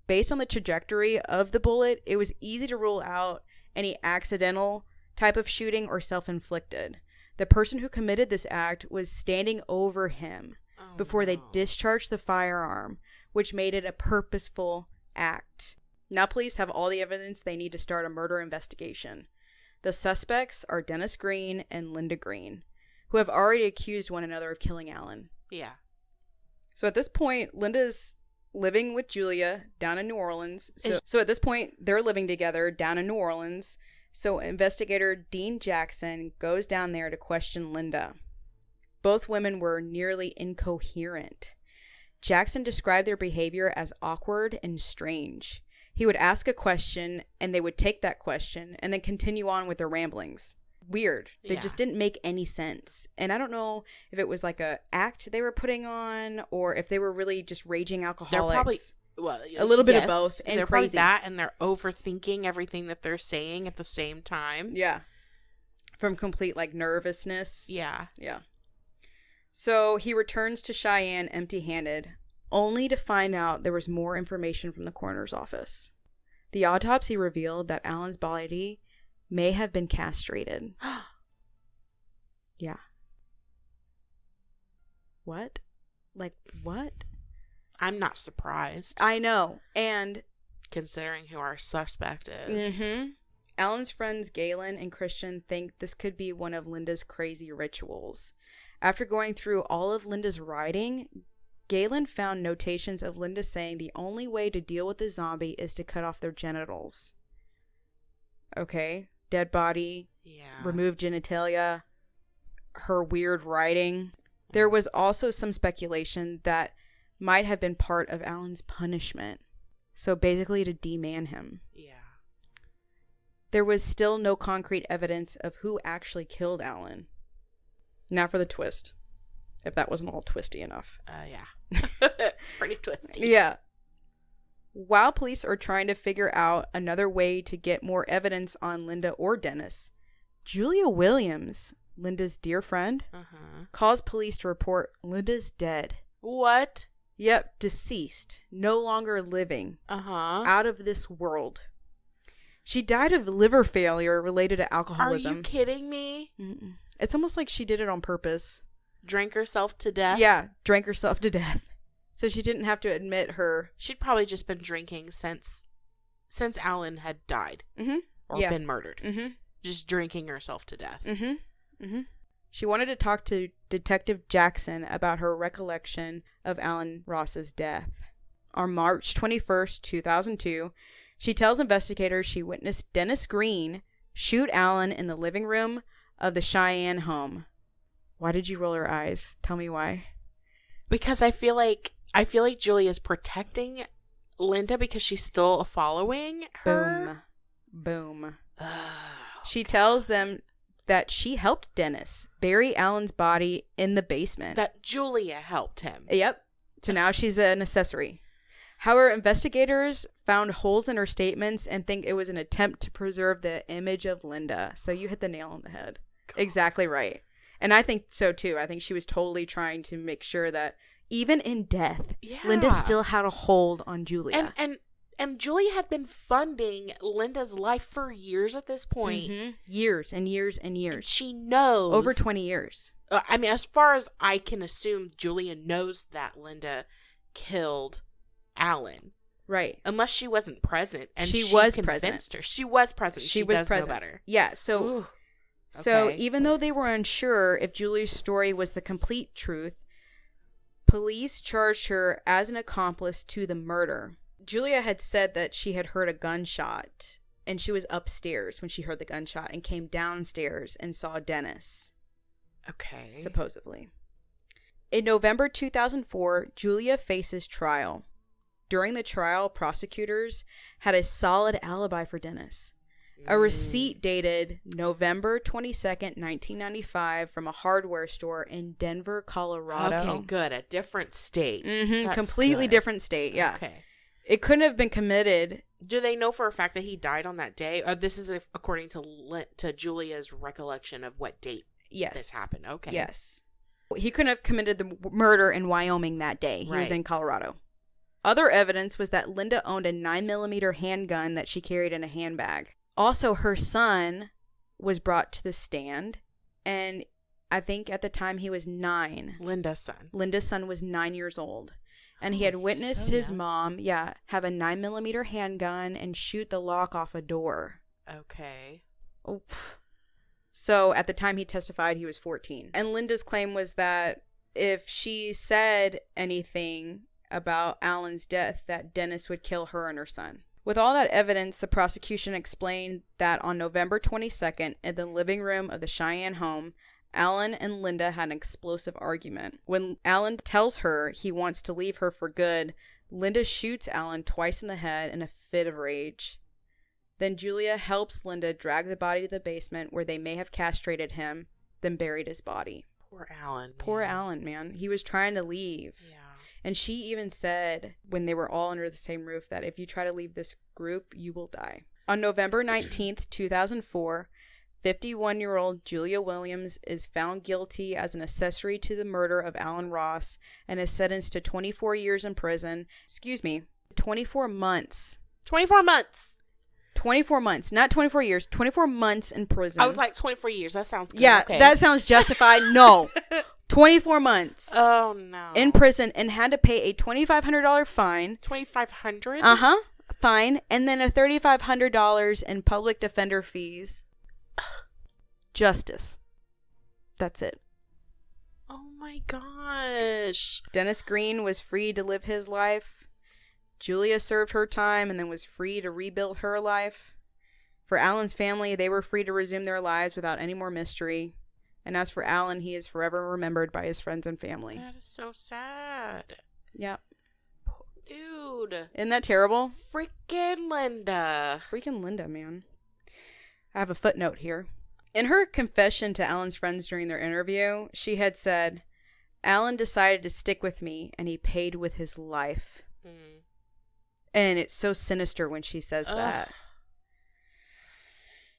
Based on the trajectory of the bullet, it was easy to rule out any accidental type of shooting or self-inflicted. The person who committed this act was standing over him before they discharged the firearm, which made it a purposeful act. Now police have all the evidence they need to start a murder investigation. The suspects are Dennis Green and Linda Green, who have already accused one another of killing Alan. Yeah. So at this point, Linda's living with Julia down in New Orleans. So at this point, they're living together down in New Orleans. So investigator Dean Jackson goes down there to question Linda. Both women were nearly incoherent. Jackson described their behavior as awkward and strange. He would ask a question, and they would take that question, and then continue on with their ramblings. Weird. They just didn't make any sense. And I don't know if it was like a act they were putting on, or if they were really just raging alcoholics. They're probably a little bit of both, and they're crazy. That, and they're overthinking everything that they're saying at the same time. Yeah. From complete like nervousness. Yeah. Yeah. So he returns to Cheyenne empty-handed, only to find out there was more information from the coroner's office. The autopsy revealed that Alan's body may have been castrated. Yeah. What? Like, what? I'm not surprised. I know. And considering who our suspect is. Mm-hmm. Alan's friends Galen and Christian think this could be one of Linda's crazy rituals. After going through all of Linda's writing, Galen found notations of Linda saying the only way to deal with the zombie is to cut off their genitals. Okay. Dead body. Yeah. Remove genitalia. Her weird writing. There was also some speculation that might have been part of Alan's punishment. So basically to deman him. Yeah. There was still no concrete evidence of who actually killed Alan. Now for the twist. If that wasn't all twisty enough. Yeah. Pretty twisty. Yeah. While police are trying to figure out another way to get more evidence on Linda or Dennis, Julia Williams, Linda's dear friend, calls police to report Linda's dead. What? Yep, deceased. No longer living. Out of this world. She died of liver failure related to alcoholism. Are you kidding me? Mm-mm. It's almost like she did it on purpose. Drank herself to death? Yeah, drank herself to death. So she didn't have to admit her... She'd probably just been drinking since Alan had died. Or been murdered. Just drinking herself to death. She wanted to talk to Detective Jackson about her recollection of Alan Ross's death. On March 21st, 2002, she tells investigators she witnessed Dennis Green shoot Alan in the living room of the Cheyenne home. Why did you roll your eyes? Tell me why. Because I feel like Julia's protecting Linda because she's still following her. Boom. She tells them that she helped Dennis bury Alan's body in the basement. That Julia helped him. Yep. So now she's an accessory. However, investigators found holes in her statements and think it was an attempt to preserve the image of Linda. So you hit the nail on the head. God. Exactly right. And I think so too. I think she was totally trying to make sure that even in death, Linda still had a hold on Julia. And Julia had been funding Linda's life for years at this point. Years and years and years. And she knows. Over 20 years. I mean, as far as I can assume, Julia knows that Linda killed Alan. Right. Unless she wasn't present. And she was convinced present. her. She was present. She was does present. know better. Yeah. So, Ooh. So Okay. even though they were unsure if Julia's story was the complete truth, police charged her as an accomplice to the murder. Julia had said that she had heard a gunshot and she was upstairs when she heard the gunshot and came downstairs and saw Dennis. Okay. Supposedly. In November 2004, Julia faces trial. During the trial, prosecutors had a solid alibi for Dennis. A receipt dated November 22nd, 1995 from a hardware store in Denver, Colorado. Okay, good. A different state. That's Completely good. different state, yeah. Okay. It couldn't have been committed. Do they know for a fact that he died on that day? Or this is according to Julia's recollection of what date this happened? Okay. Yes. He couldn't have committed the murder in Wyoming that day. He was in Colorado. Other evidence was that Linda owned a 9mm handgun that she carried in a handbag. Also, her son was brought to the stand, and I think at the time he was 9. Linda's son. Linda's son was 9 years old. And he had witnessed his mom, have a 9mm handgun and shoot the lock off a door. Okay. Oh. So at the time he testified, he was 14. And Linda's claim was that if she said anything about Alan's death, that Dennis would kill her and her son. With all that evidence, the prosecution explained that on November 22nd, in the living room of the Cheyenne home, Alan and Linda had an explosive argument. When Alan tells her he wants to leave her for good, Linda shoots Alan twice in the head in a fit of rage. Then Julia helps Linda drag the body to the basement where they may have castrated him, then buried his body. Poor Alan. Poor Alan, man. He was trying to leave. Yeah. And she even said, when they were all under the same roof, that if you try to leave this group, you will die. On November 19th, 2004, 51-year-old Julia Williams is found guilty as an accessory to the murder of Alan Ross and is sentenced to 24 years in prison. 24 months. 24 months. 24 months. Not 24 years. 24 months in prison. I was like, 24 years. That sounds good. Yeah, okay. That sounds justified. No. 24 months. Oh, no. In prison and had to pay a $2,500 fine. $2,500? Fine. And then a $3,500 in public defender fees. Justice. That's it. Oh my gosh. Dennis Green was free to live his life. Julia served her time and then was free to rebuild her life. For Alan's family, they were free to resume their lives without any more mystery. And as for Alan, he is forever remembered by his friends and family. That is so sad. Yeah. Dude. Isn't that terrible? Freaking Linda. Freaking Linda, man. I have a footnote here. In her confession to Alan's friends during their interview, she had said, Alan decided to stick with me and he paid with his life. Mm. And it's so sinister when she says that.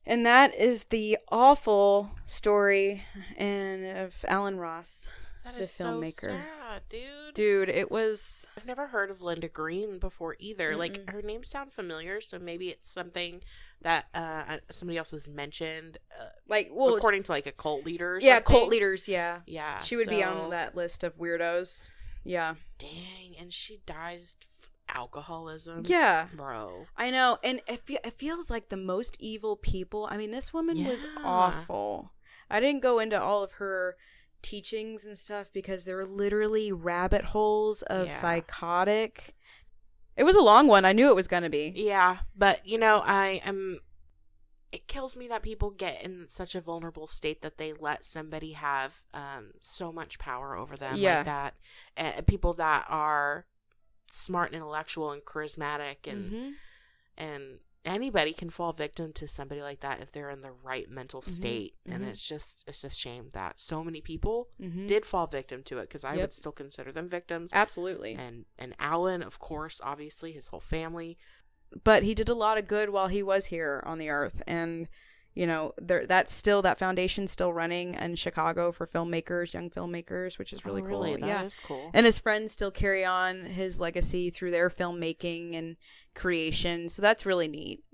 And that is the awful story of Alan Ross, that the is filmmaker. So sad, dude. Dude, it was... I've never heard of Linda Green before either. Mm-mm. Like, her name sounds familiar, so maybe it's something that somebody else has mentioned. According to, like, a cult leader or something. Cult leaders, yeah. Yeah. She would be on that list of weirdos. Yeah. Dang, and she dies alcoholism. Yeah. Bro. I know, and it feels like the most evil people. I mean, this woman was awful. I didn't go into all of her teachings and stuff because they were literally rabbit holes of psychotic. It was a long one. I knew it was going to be. Yeah, but, it kills me that people get in such a vulnerable state that they let somebody have so much power over them like that. People that are smart and intellectual and charismatic and anybody can fall victim to somebody like that if they're in the right mental state. And it's a shame that so many people did fall victim to it, because I would still consider them victims. Absolutely. And Alan, of course, obviously his whole family, but he did a lot of good while he was here on the earth. And that foundation's still running in Chicago for filmmakers, young filmmakers, which is really cool. That is cool. And his friends still carry on his legacy through their filmmaking and creation. So that's really neat.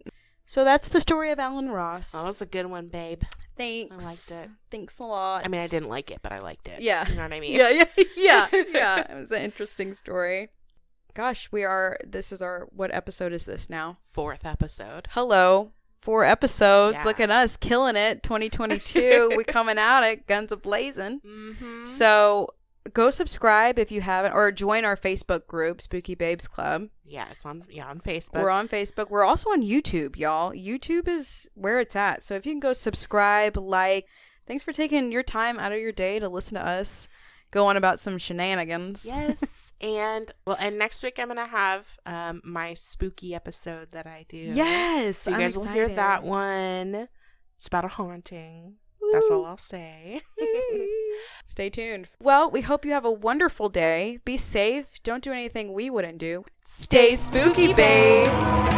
So that's the story of Alan Ross. Oh, that was a good one, babe. Thanks. I liked it. Thanks a lot. I mean, I didn't like it, but I liked it. Yeah. You know what I mean? Yeah. It was an interesting story. Gosh, what episode is this now? 4th episode. Hello. 4 episodes. Yeah. Look at us killing it. 2022. We're coming out it. Guns a-blazing. Mm-hmm. So go subscribe if you haven't, or join our Facebook group, Spooky Babes Club. Yeah, it's on Facebook. We're on Facebook. We're also on YouTube, y'all. YouTube is where it's at. So if you can go subscribe, like. Thanks for taking your time out of your day to listen to us go on about some shenanigans. Yes. And next week I'm gonna have my spooky episode that I do. Yes, so you guys will hear that one. It's about a haunting. Woo. That's all I'll say. Stay tuned. Well, we hope you have a wonderful day. Be safe. Don't do anything we wouldn't do. Stay spooky, babes.